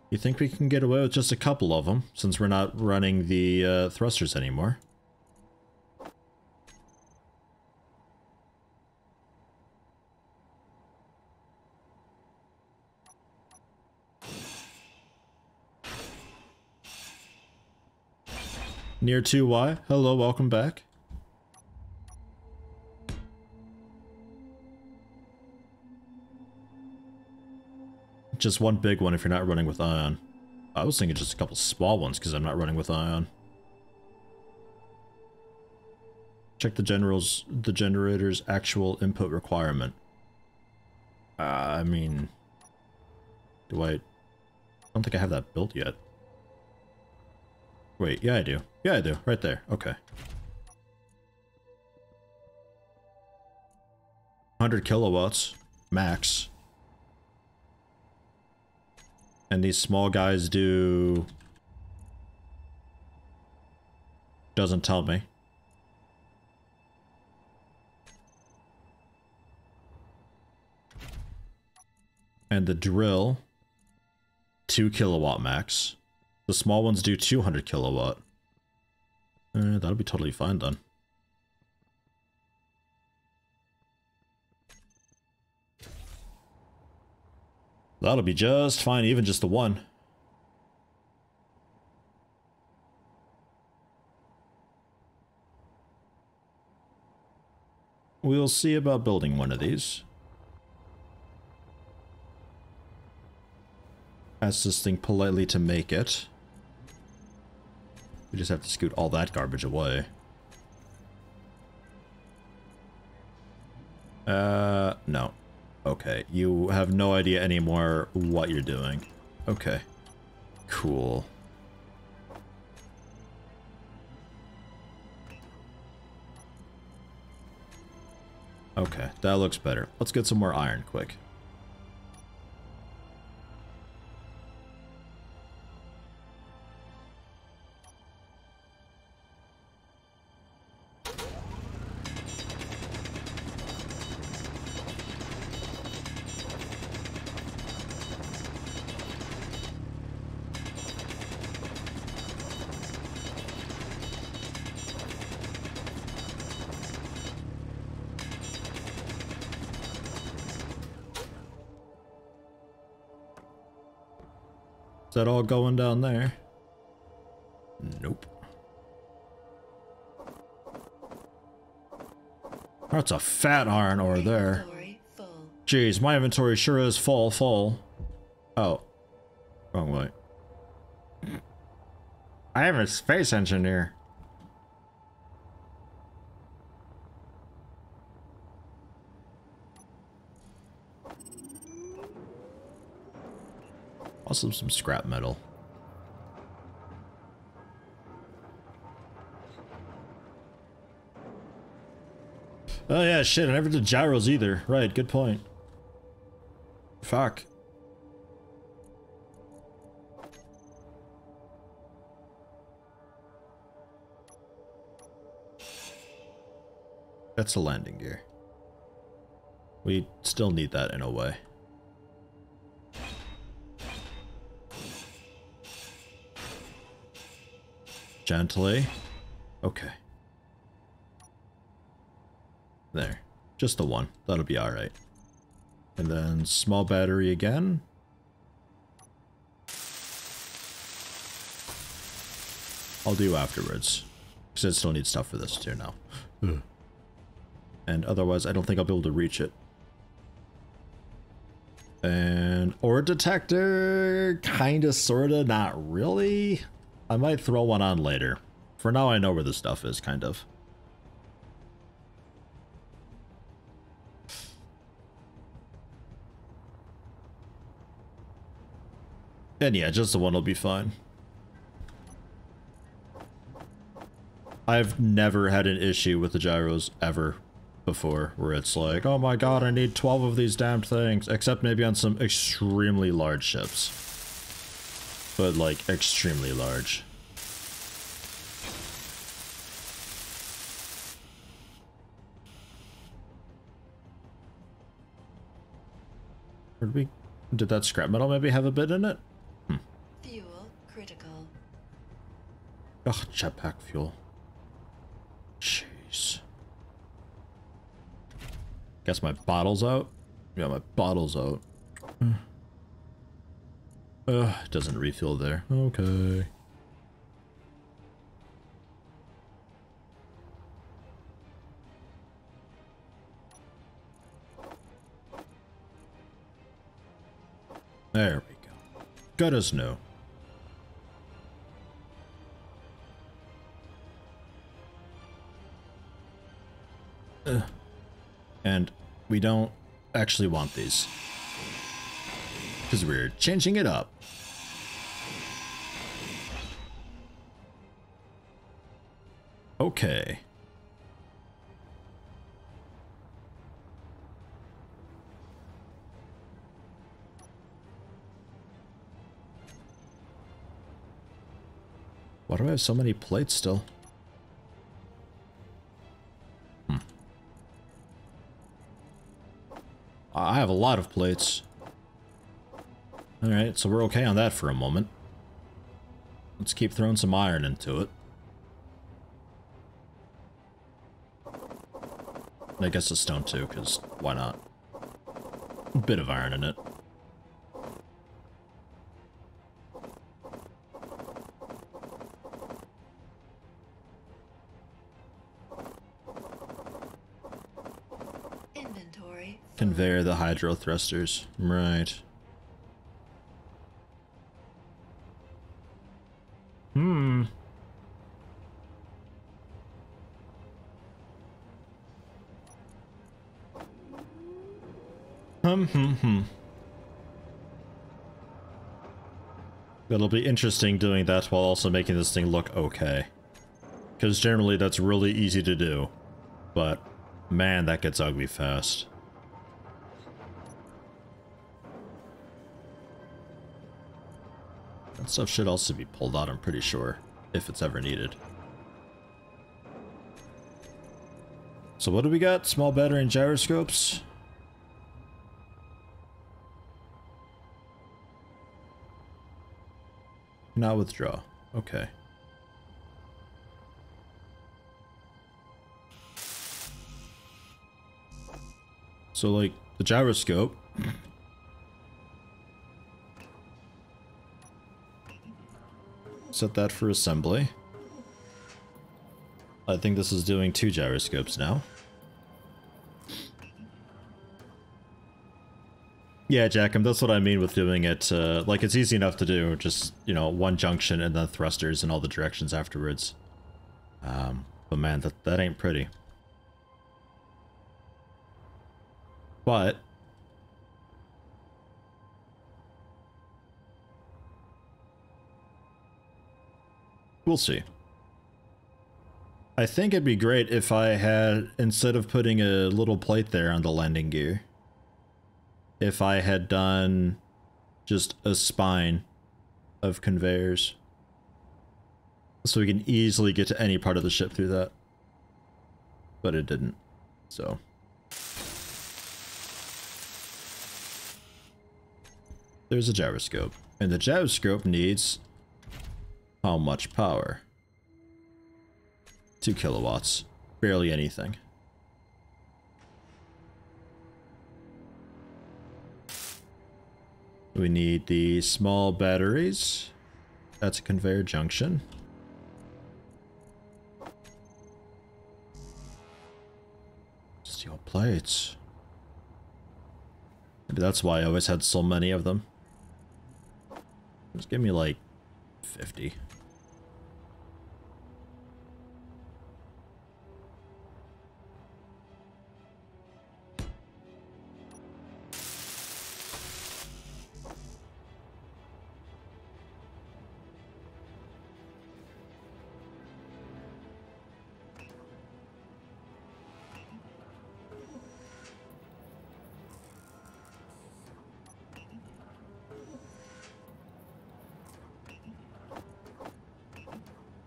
You think we can get away with just a couple of them, since we're not running the thrusters anymore? Near 2Y, hello, welcome back. Just one big one if you're not running with ion. I was thinking just a couple small ones because I'm not running with ion. Check the generator's actual input requirement. I mean, I don't think I have that built yet. Wait, yeah I do. Yeah I do, right there, okay. 100 kilowatts, max. And these small guys do... Doesn't tell me. And the drill 2 kilowatt max. The small ones do 200 kilowatt. That'll be totally fine then. That'll be just fine, even just the one. We'll see about building one of these. Ask this thing politely to make it. We just have to scoot all that garbage away. No. Okay, you have no idea anymore what you're doing. Okay. Cool. Okay, that looks better. Let's get some more iron quick. Is that all going down there? Nope. That's a fat iron ore there. Jeez, my inventory sure is full. Oh. Wrong way. I am a space engineer. Also some scrap metal. Oh yeah, shit, I never did gyros either. Right, good point. Fuck. That's a landing gear. We still need that in a way. Gently. Okay. There. Just the one. That'll be alright. And then small battery again. I'll do afterwards. Because I still need stuff for this too now. And otherwise I don't think I'll be able to reach it. And ore detector, kinda, sorta, not really. I might throw one on later. For now I know where the stuff is, kind of. And yeah, just the one will be fine. I've never had an issue with the gyros ever before, where it's like, oh my god, I need 12 of these damned things, except maybe on some extremely large ships. But like, extremely large. Did that scrap metal maybe have a bit in it? Fuel critical. Ugh, jetpack fuel. Jeez. Guess my bottle's out? Yeah, my bottle's out. It doesn't refill there. Okay. There we go. Good as new. And we don't actually want these. Because we're changing it up. Okay. Why do I have so many plates still? I have a lot of plates. Alright, so we're okay on that for a moment. Let's keep throwing some iron into it. I guess a stone too, because why not? A bit of iron in it. Inventory. Conveyor the hydro thrusters. Right. Hmm. It'll be interesting doing that while also making this thing look okay. Because generally that's really easy to do. But, man, that gets ugly fast. That stuff should also be pulled out, I'm pretty sure, if it's ever needed. So what do we got? Small battery and gyroscopes? Not withdraw. Okay. So, like, the gyroscope. Set that for assembly. I think this is doing 2 gyroscopes now. Yeah, Jackham, that's what I mean with doing it. Like, it's easy enough to do. Just, you know, 1 junction and then thrusters in all the directions afterwards. But man, that ain't pretty. But we'll see. I think it'd be great if I had, instead of putting a little plate there on the landing gear, if I had done just a spine of conveyors. So we can easily get to any part of the ship through that. But it didn't, so. There's a gyroscope. And the gyroscope needs how much power? 2 kilowatts. Barely anything. We need the small batteries. That's a conveyor junction. Steel plates. Maybe that's why I always had so many of them. Just give me like 50.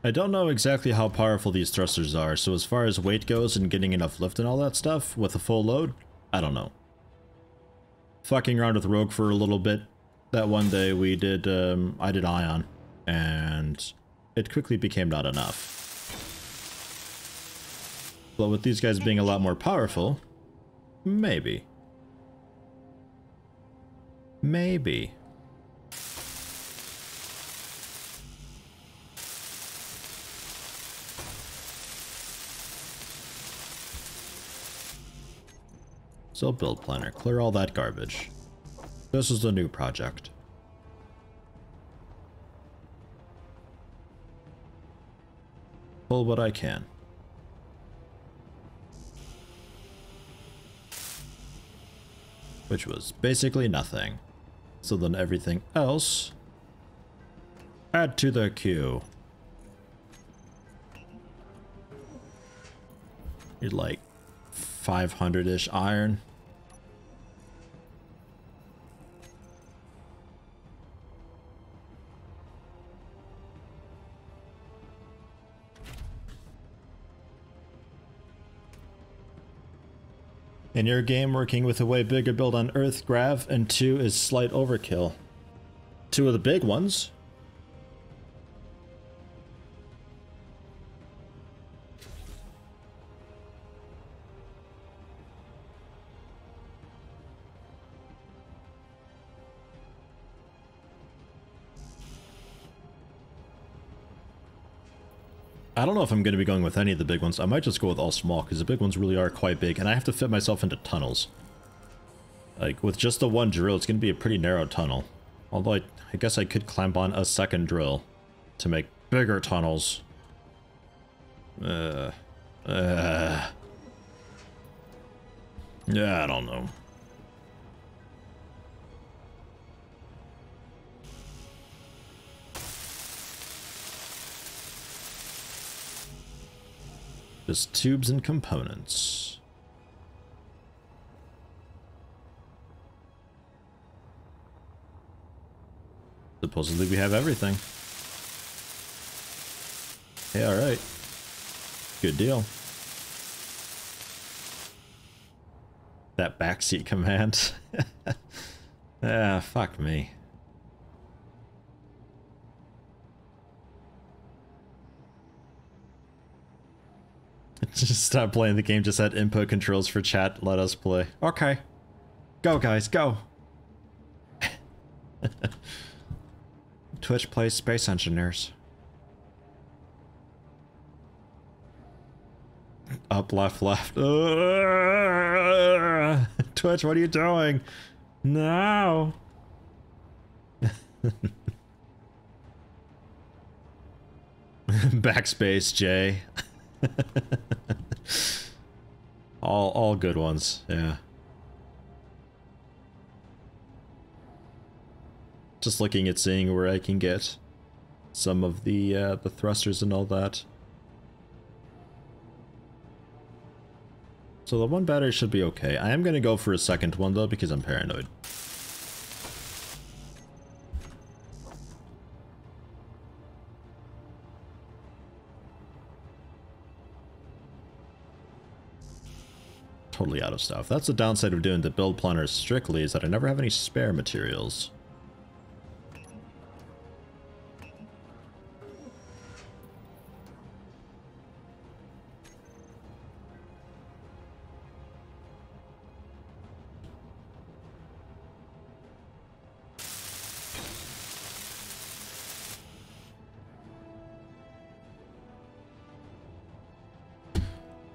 I don't know exactly how powerful these thrusters are, so as far as weight goes and getting enough lift and all that stuff with a full load, I don't know. Fucking around with Rogue for a little bit. That one day we did, I did Ion, and it quickly became not enough. But with these guys being a lot more powerful, maybe. Maybe. So build planner, clear all that garbage. This is the new project. Pull what I can. Which was basically nothing. So then everything else, add to the queue. You'd like 500-ish iron. In your game, working with a way bigger build on Earth, Grav, and 2 is slight overkill. 2 of the big ones. I don't know if I'm going to be going with any of the big ones. I might just go with all small, because the big ones really are quite big, and I have to fit myself into tunnels. Like, with just the 1 drill, it's going to be a pretty narrow tunnel. Although, I guess I could clamp on a 2nd drill to make bigger tunnels. Yeah, I don't know. Just tubes and components. Supposedly we have everything. Hey, alright. Good deal. That backseat command. Ah, fuck me. Just stop playing the game, just add input controls for chat, let us play. Okay. Go guys, go! Twitch plays Space Engineers. Up, left, left. Twitch, what are you doing? No! Backspace, Jay. all good ones, yeah. Just looking at seeing where I can get some of the thrusters and all that. So the 1 battery should be okay. I am gonna go for a 2nd one though because I'm paranoid. Totally out of stuff. That's the downside of doing the build planners strictly, is that I never have any spare materials.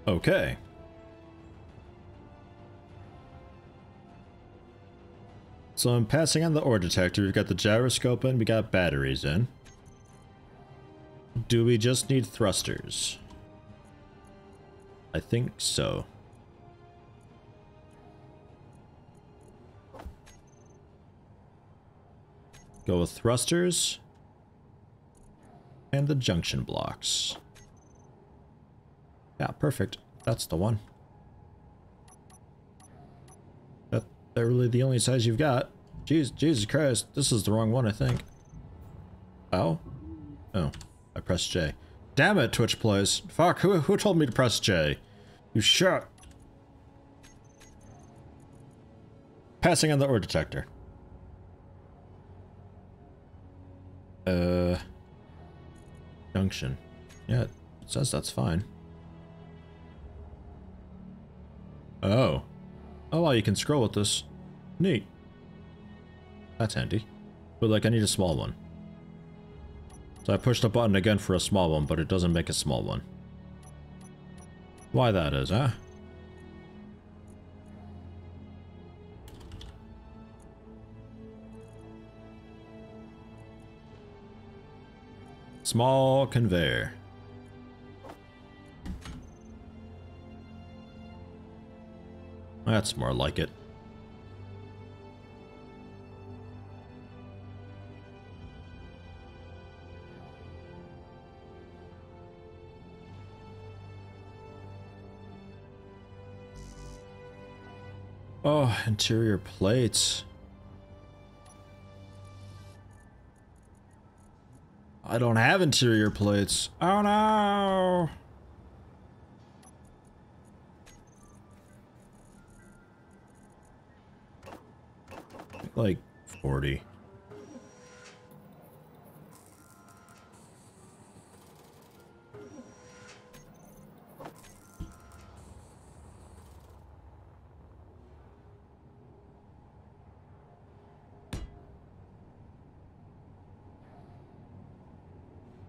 Okay. So I'm passing on the ore detector. We've got the gyroscope in, we got batteries in. Do we just need thrusters? I think so. Go with thrusters. And the junction blocks. Yeah, perfect. That's the one. They're really the only size you've got. Jeez, Jesus Christ, this is the wrong one, I think. Oh? Oh, I pressed J. Damn it, Twitch plays. Fuck, who told me to press J? You shut. Passing on the ore detector. Junction. Yeah, it says that's fine. Oh. Oh, wow, you can scroll with this. Neat. That's handy. But, like, I need a small one. So I pushed the button again for a small one, but it doesn't make a small one. Why that is, huh? Small conveyor. That's more like it. Oh, interior plates. I don't have interior plates. Oh no! Like 40.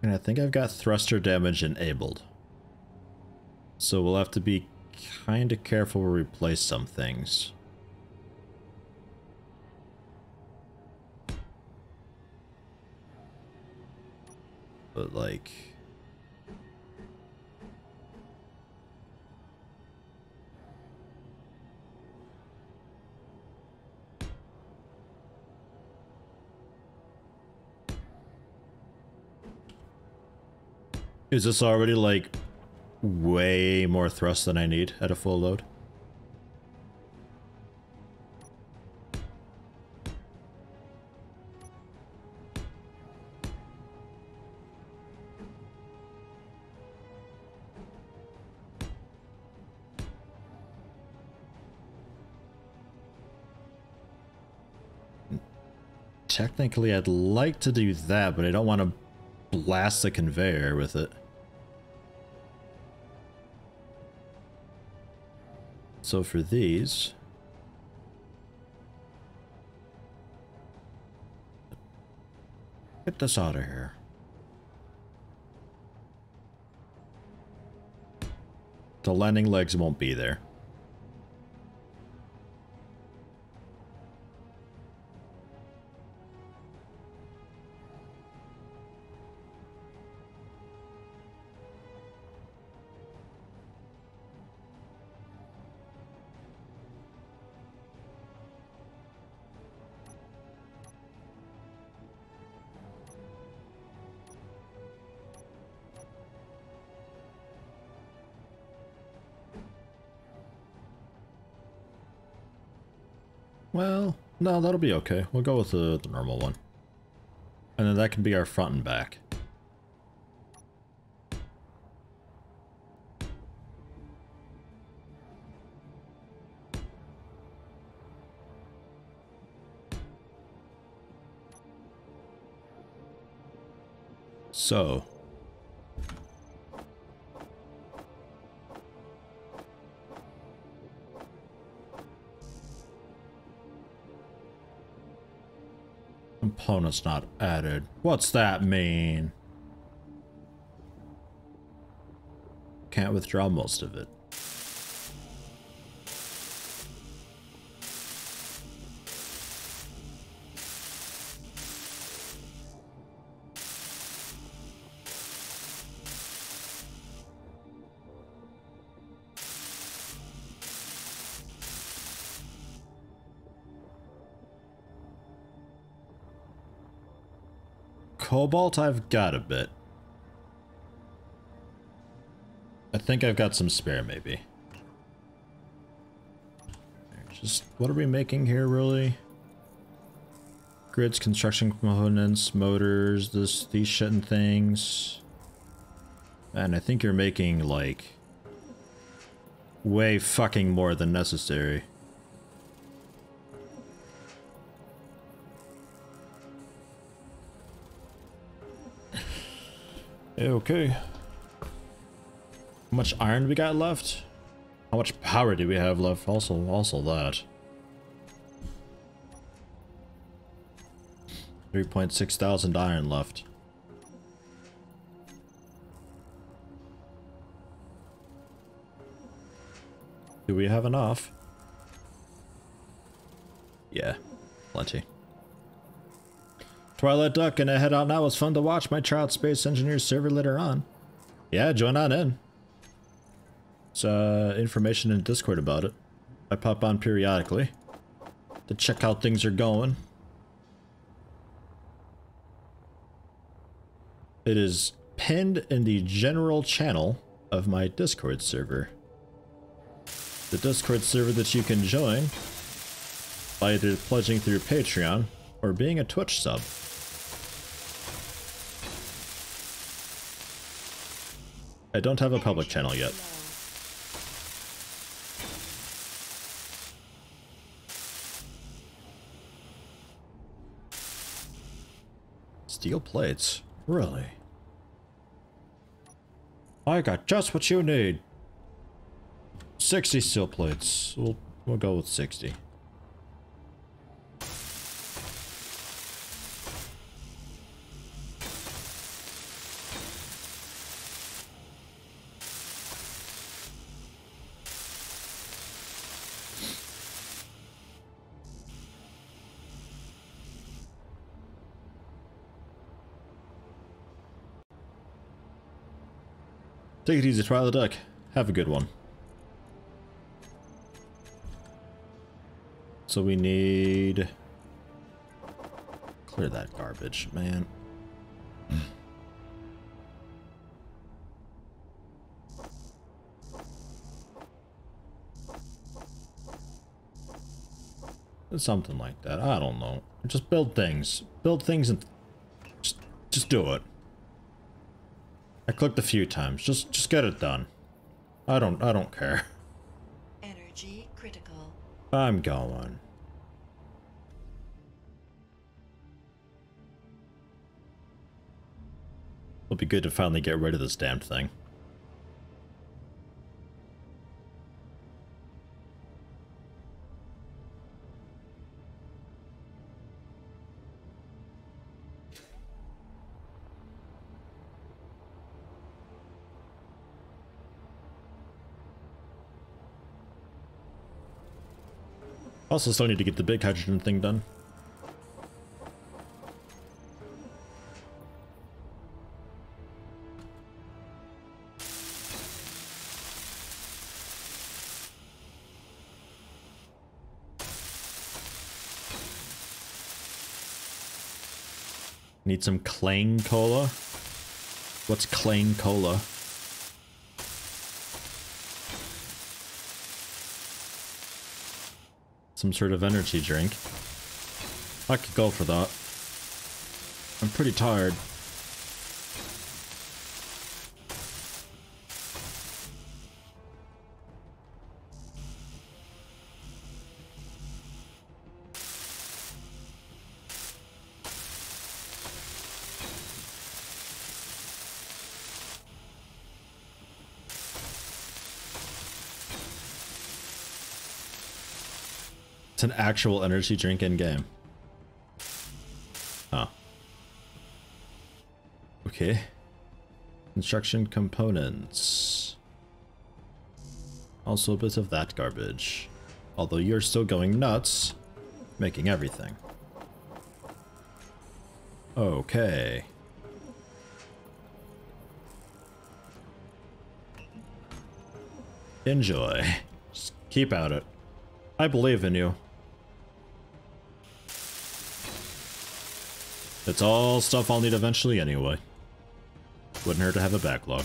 And I think I've got thruster damage enabled. So we'll have to be kind of careful where we place some things. But like... Is this already like way more thrust than I need at a full load? Technically, I'd like to do that, but I don't want to blast the conveyor with it. So for these... Get this out of here. The landing legs won't be there. Well, no, that'll be okay. We'll go with the normal one. And then that can be our front and back. So... Components not added. What's that mean? Can't withdraw most of it. Cobalt, I've got a bit. I think I've got some spare, maybe. Just, what are we making here, really? Grids, construction components, motors, these shit and things. And I think you're making, like, way fucking more than necessary. Okay. How much iron we got left? How much power do we have left? Also that. 3.6 thousand iron left. Do we have enough? Yeah, plenty. Twilight Duck, and I head out now. It's fun to watch my Child Space Engineers server later on. Yeah, join on in. It's information in Discord about it. I pop on periodically to check how things are going. It is pinned in the general channel of my Discord server. The Discord server that you can join by either pledging through Patreon or being a Twitch sub. I don't have a public channel yet. Steel plates? Really? I got just what you need. 60 steel plates. We'll go with 60. Take it easy, try the deck. Have a good one. So we need... Clear that garbage, man. Something like that. I don't know. Just build things. Build things and just do it. I clicked a few times. Just get it done. I don't care. Energy critical. I'm going. It'll be good to finally get rid of this damn thing. Also still need to get the big hydrogen thing done. Need some Clang Cola? What's Clang Cola? Some sort of energy drink. I could go for that. I'm pretty tired. It's an actual energy drink in game. Oh. Okay. Construction components. Also a bit of that garbage. Although you're still going nuts, making everything. Okay. Enjoy. Just keep at it. I believe in you. It's all stuff I'll need eventually anyway. Wouldn't hurt to have a backlog.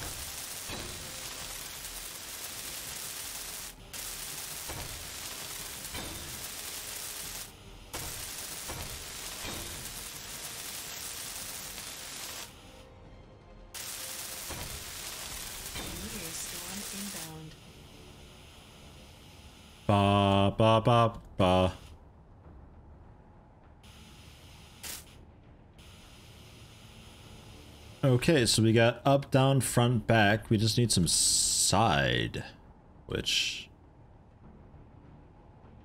Meteor storm inbound. Ba ba ba ba. Okay, so we got up, down, front, back. We just need some side, which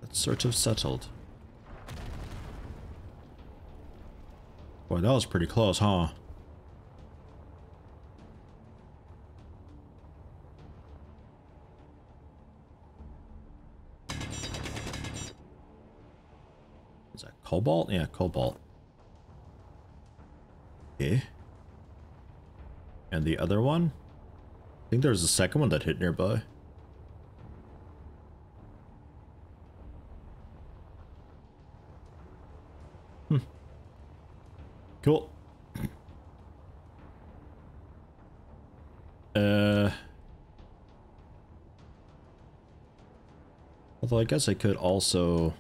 that's sort of settled. Boy, that was pretty close, huh? Is that cobalt? Yeah, cobalt. Okay. And the other one? I think there's a second one that hit nearby. Cool. Although I guess I could also...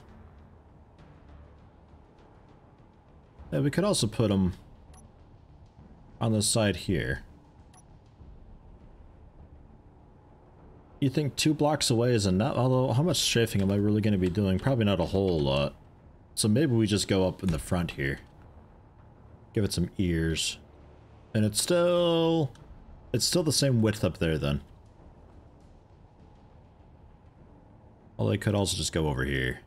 Yeah, we could also put them on the side here. You think 2 blocks away is enough? Although, how much strafing am I really going to be doing? Probably not a whole lot. So maybe we just go up in the front here. Give it some ears. And it's still the same width up there then. Although I could also just go over here.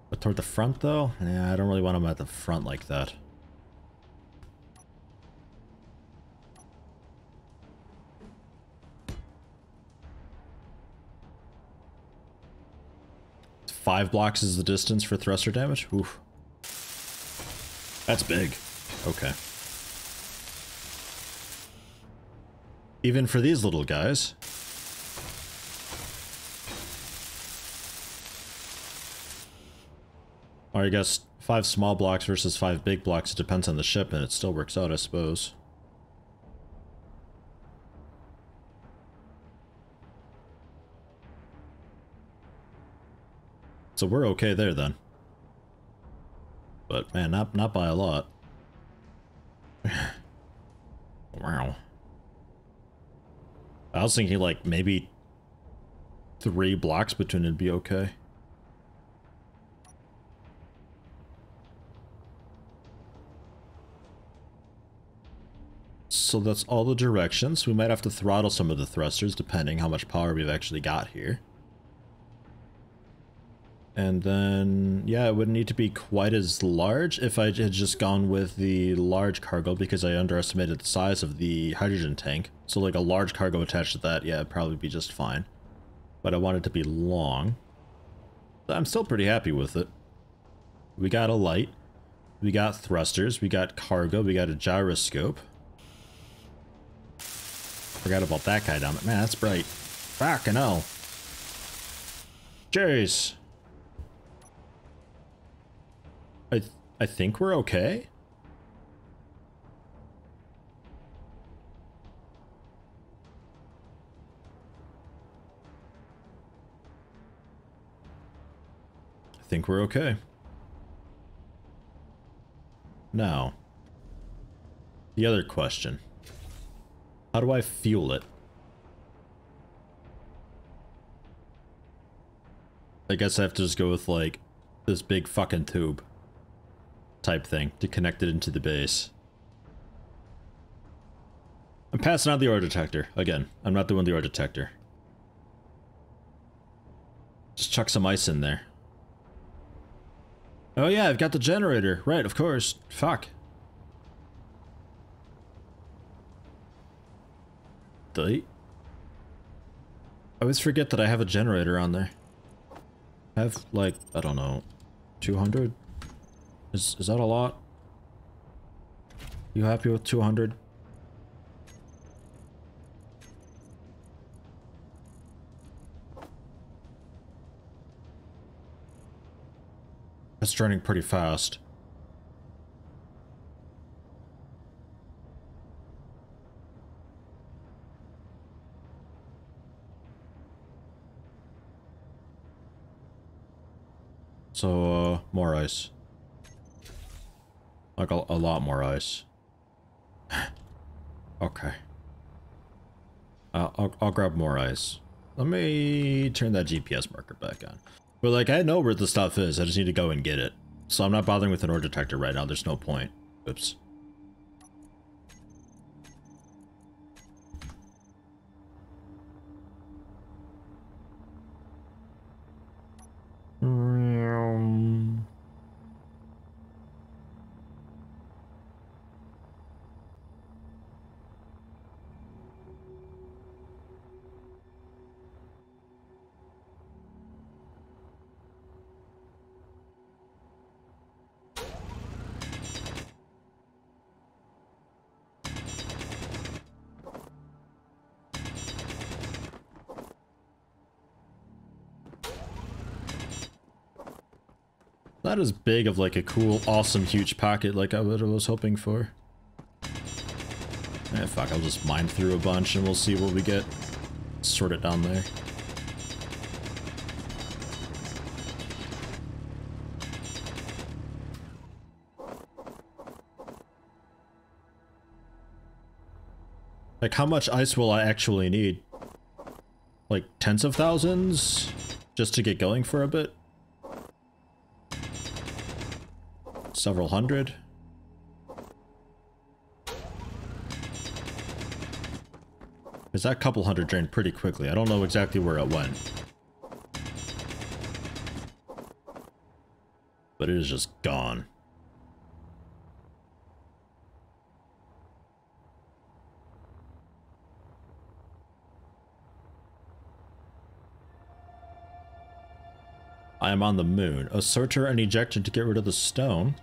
But toward the front though? Yeah, I don't really want them at the front like that. Five blocks is the distance for thruster damage? Oof. That's big. Okay. Even for these little guys. Or I guess 5 small blocks versus 5 big blocks, it depends on the ship, and it still works out, I suppose. So we're okay there then. But man, not by a lot. Wow. I was thinking like maybe 3 blocks between it'd be okay. So that's all the directions. We might have to throttle some of the thrusters depending how much power we've actually got here. And then, yeah, it wouldn't need to be quite as large if I had just gone with the large cargo because I underestimated the size of the hydrogen tank. So like a large cargo attached to that, yeah, it'd probably be just fine. But I want it to be long. I'm still pretty happy with it. We got a light. We got thrusters. We got cargo. We got a gyroscope. Forgot about that guy down there. Man, that's bright. Fucking hell. Jeez. I think we're okay. I think we're okay. Now, the other question. How do I fuel it? I guess I have to just go with like this big fucking tube type thing to connect it into the base. I'm passing out the ore detector. Again, I'm not doing the ore detector. Just chuck some ice in there. Oh yeah, I've got the generator. Right, of course. Fuck. I always forget that I have a generator on there. I have like, I don't know, 200? Is that a lot? You happy with 200? It's turning pretty fast. So, more ice. Like a lot more ice. Okay. I'll grab more ice. Let me turn that GPS marker back on. But like, I know where the stuff is. I just need to go and get it. So I'm not bothering with an ore detector right now. There's no point. Oops. Not as big of like a cool, awesome, huge pocket like I was hoping for. Eh, fuck, I'll just mine through a bunch and we'll see what we get. Sort it down there. Like, how much ice will I actually need? Like, tens of thousands? Just to get going for a bit? Several hundred? Because that couple hundred drained pretty quickly. I don't know exactly where it went. But it is just gone. I am on the moon. A sorter and ejector to get rid of the stone.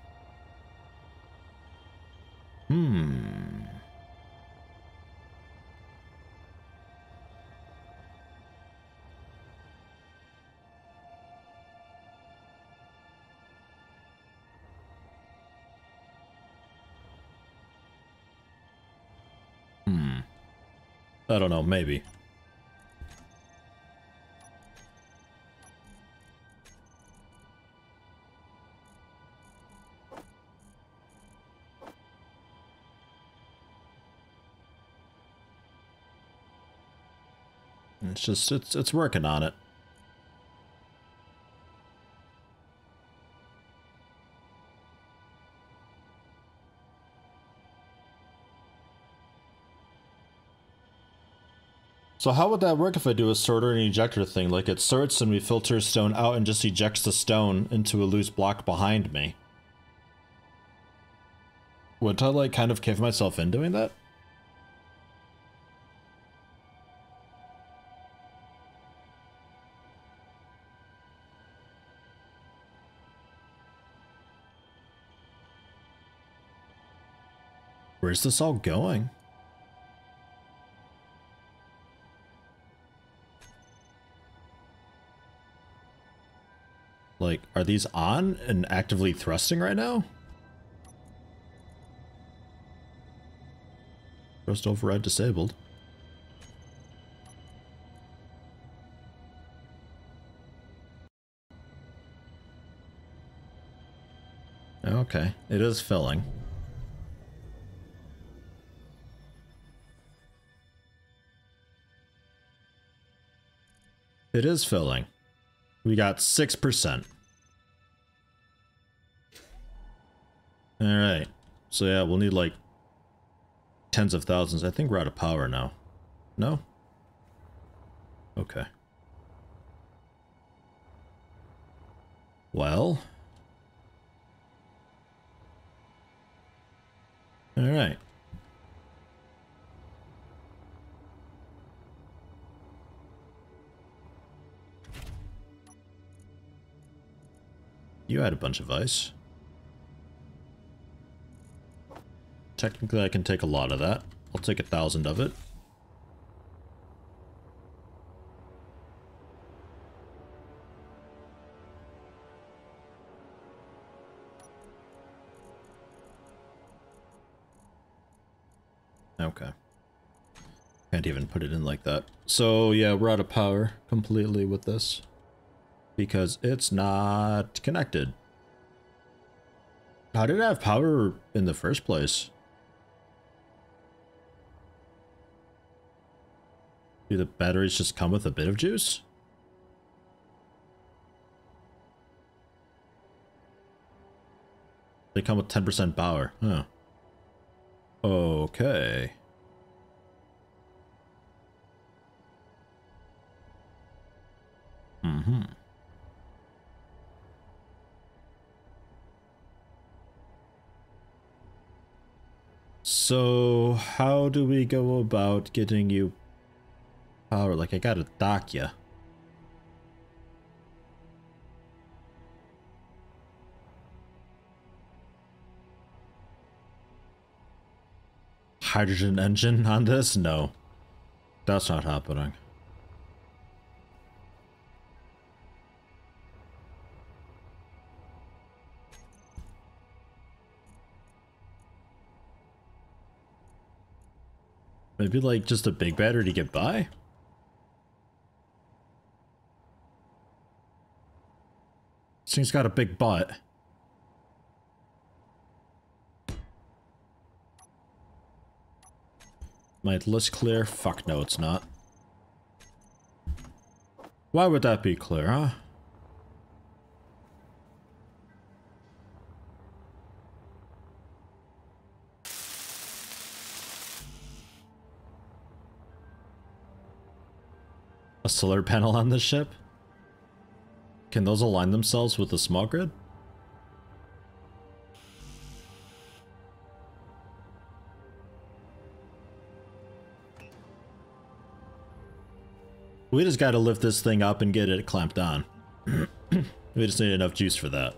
I don't know, maybe. It's just, it's working on it. So how would that work if I do a sorter and ejector thing? Like it sorts and we filter stone out and just ejects the stone into a loose block behind me. Would I like kind of cave myself in doing that? Where's this all going? Like, are these on and actively thrusting right now? Thrust override disabled. Okay, it is filling. It is filling. We got 6%. Alright. So yeah, we'll need like tens of thousands. I think we're out of power now. No? Okay. Well. Alright. You had a bunch of ice. Technically, I can take a lot of that. I'll take 1,000 of it. Okay. Can't even put it in like that. So yeah, we're out of power completely with this. Because it's not connected. How did it have power in the first place? Do the batteries just come with a bit of juice? They come with 10% power. Huh. Okay. Mm-hmm. So, how do we go about getting you power? Like, I gotta dock ya. Hydrogen engine on this? No. That's not happening. Maybe like just a big battery to get by? This thing's got a big butt. My list clear? Fuck no, it's not. Why would that be clear, huh? A solar panel on this ship? Can those align themselves with the small grid? We just gotta lift this thing up and get it clamped on. We just need enough juice for that.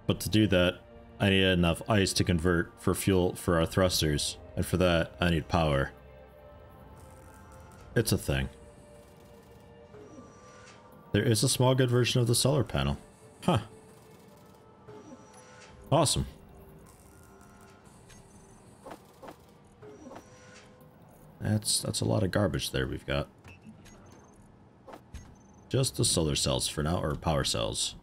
But to do that, I need enough ice to convert for fuel for our thrusters. And for that, I need power. It's a thing. There is a small grid version of the solar panel. Huh. Awesome. That's a lot of garbage there we've got. Just the solar cells for now, or power cells.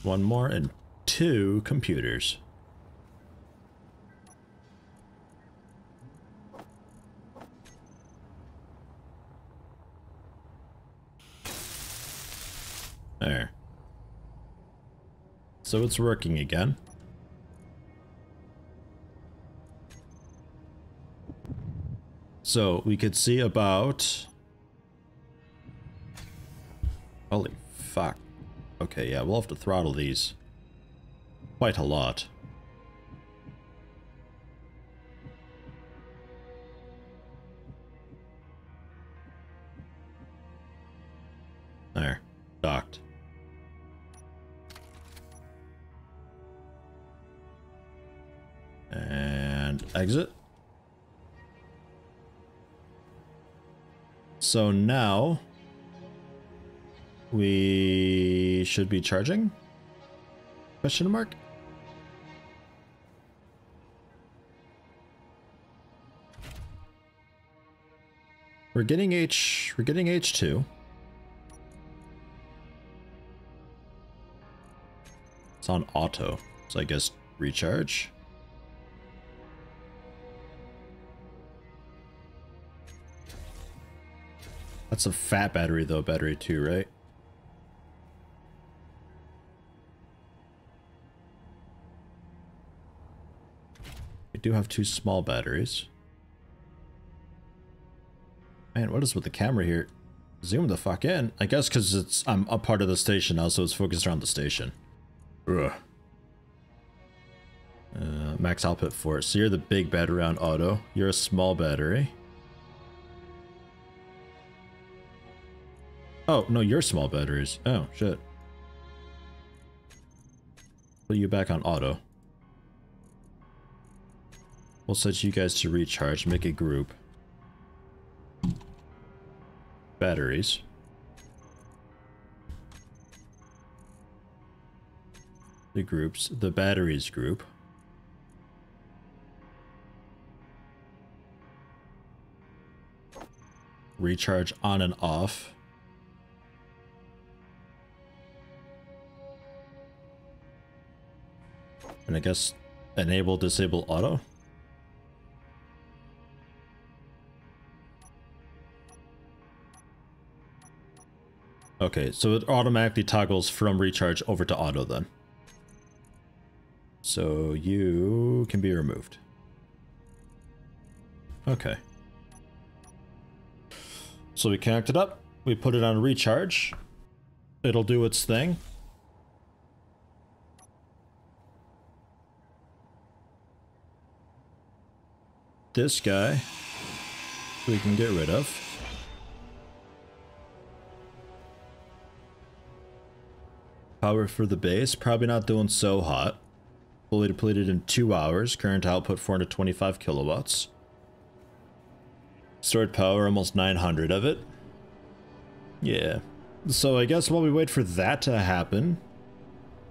One more and 2 computers. There. So it's working again. So we could see about... Holy fuck. Okay, yeah, we'll have to throttle these quite a lot. There. Docked. And exit. So now we should be charging? Question mark? We're getting H2. It's on auto, so I guess recharge. That's a fat battery though, battery 2, right? We do have 2 small batteries. Man, what is with the camera here? Zoom the fuck in. I guess because I'm a part of the station now, so it's focused around the station. Ugh. Max output force. So you're the big battery on auto. You're a small battery. Oh, no, you're small batteries. Oh, shit. Put you back on auto. We'll set you guys to recharge. Make a group. Batteries. The groups. The batteries group. Recharge on and off. And I guess enable, disable auto. Okay, so it automatically toggles from recharge over to auto then. So you can be removed. Okay. So we connect it up, we put it on recharge. It'll do its thing. This guy we can get rid of. Power for the base, probably not doing so hot. Fully depleted in 2 hours. Current output 425 kilowatts. Stored power almost 900 of it. Yeah. So I guess while we wait for that to happen,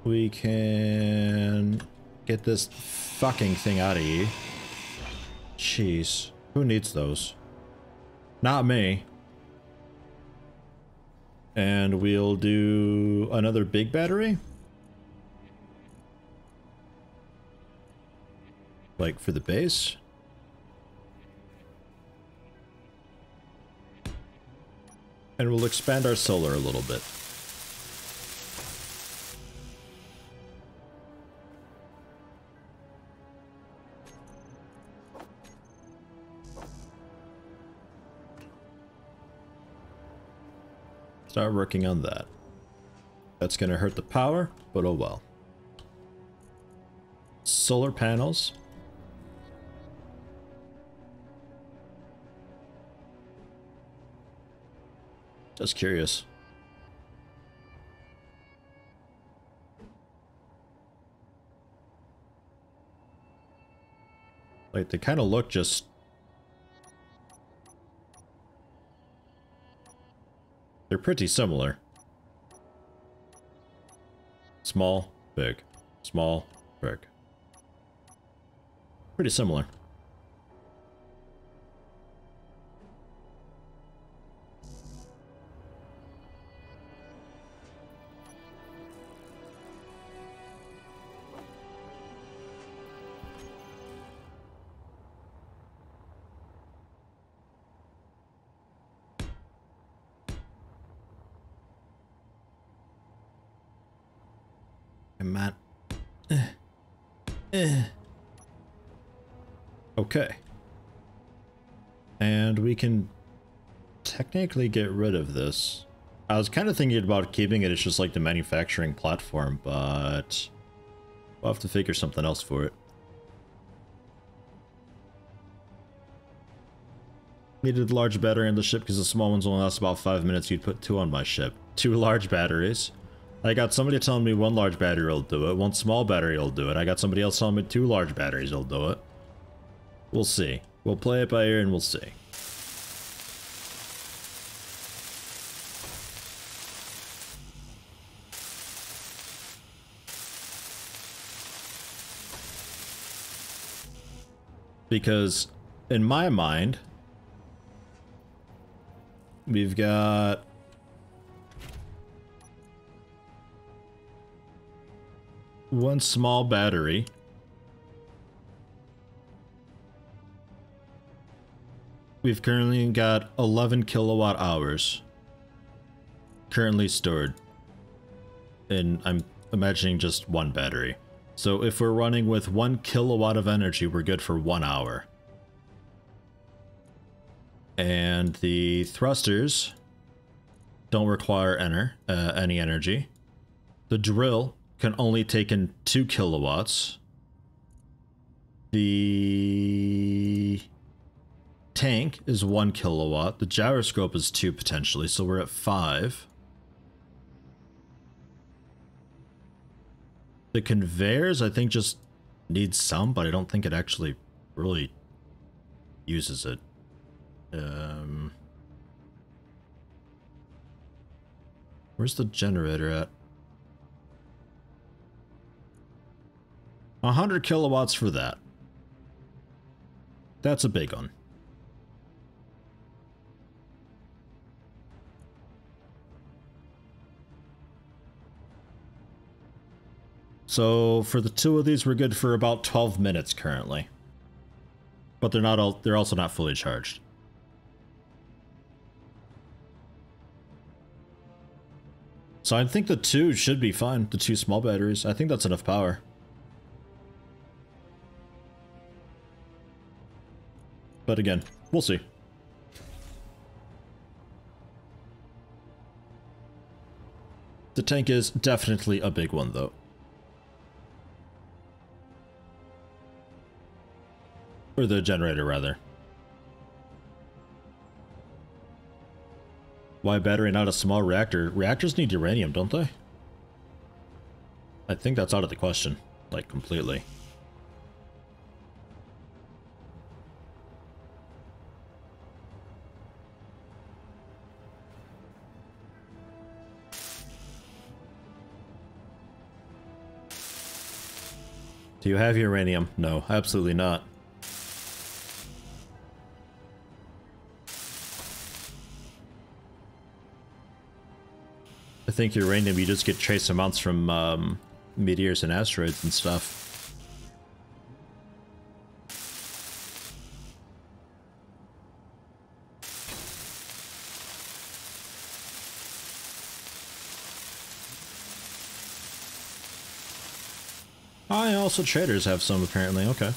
we can get this fucking thing out of here. Jeez, who needs those? Not me. And we'll do another big battery. Like for the base. And we'll expand our solar a little bit. Start working on that. That's gonna hurt the power, but oh well. Solar panels. Just curious. Like, they kind of look just... They're pretty similar. Small, big. Small, big. Pretty similar. Man. Okay. And we can technically get rid of this. I was kind of thinking about keeping it as just like the manufacturing platform, but we'll have to figure something else for it. Needed a large battery on the ship because the small ones only last about 5 minutes. You'd put 2 on my ship. 2 large batteries. I got somebody telling me 1 large battery will do it, 1 small battery will do it. I got somebody else telling me 2 large batteries will do it. We'll see. We'll play it by ear and we'll see. Because in my mind, we've got one small battery. We've currently got 11 kilowatt hours currently stored. And I'm imagining just 1 battery. So if we're running with 1 kilowatt of energy, we're good for 1 hour. And the thrusters don't require any energy. The drill can only take in 2 kilowatts. The tank is 1 kilowatt. The gyroscope is 2 potentially, so we're at 5. The conveyors, I think, just needs some, but I don't think it actually really uses it. Where's the generator at? 100 kilowatts for that. That's a big one. So for the 2 of these, we're good for about 12 minutes currently. But they're not all, they're also not fully charged. So I think the 2 should be fine, the 2 small batteries. I think that's enough power. But again, we'll see. The tank is definitely a big one though. Or the generator, rather. Why battery, not a small reactor? Reactors need uranium, don't they? I think that's out of the question. Like, completely. Do you have uranium? No, absolutely not. I think uranium, you just get trace amounts from meteors and asteroids and stuff. Oh, yeah, also traders have some apparently. Okay.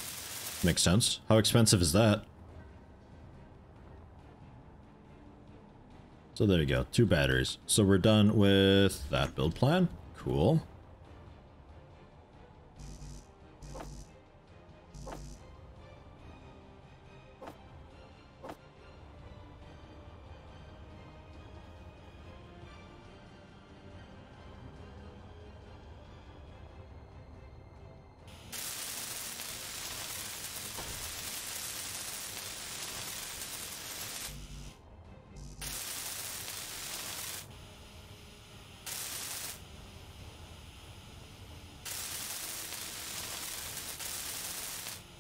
Makes sense. How expensive is that? So there you go, 2 batteries. So we're done with that build plan. Cool.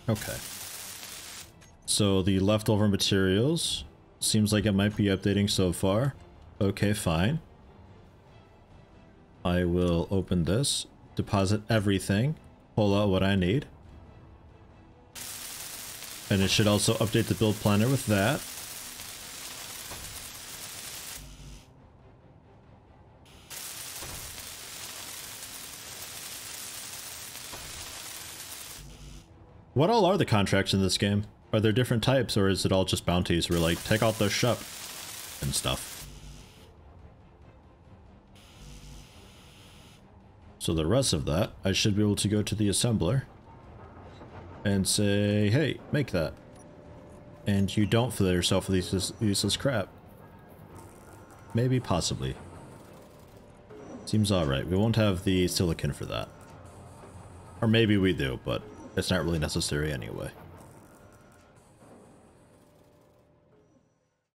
Okay. So the leftover materials seems like it might be updating so far. Okay, fine. I will open this, deposit everything, pull out what I need. And it should also update the build planner with that. What all are the contracts in this game? Are there different types, or is it all just bounties where like, take out the ship and stuff? So the rest of that, I should be able to go to the assembler and say, hey, make that. And you don't fill yourself with useless crap. Maybe, possibly. Seems alright. We won't have the silicon for that. Or maybe we do, but it's not really necessary anyway.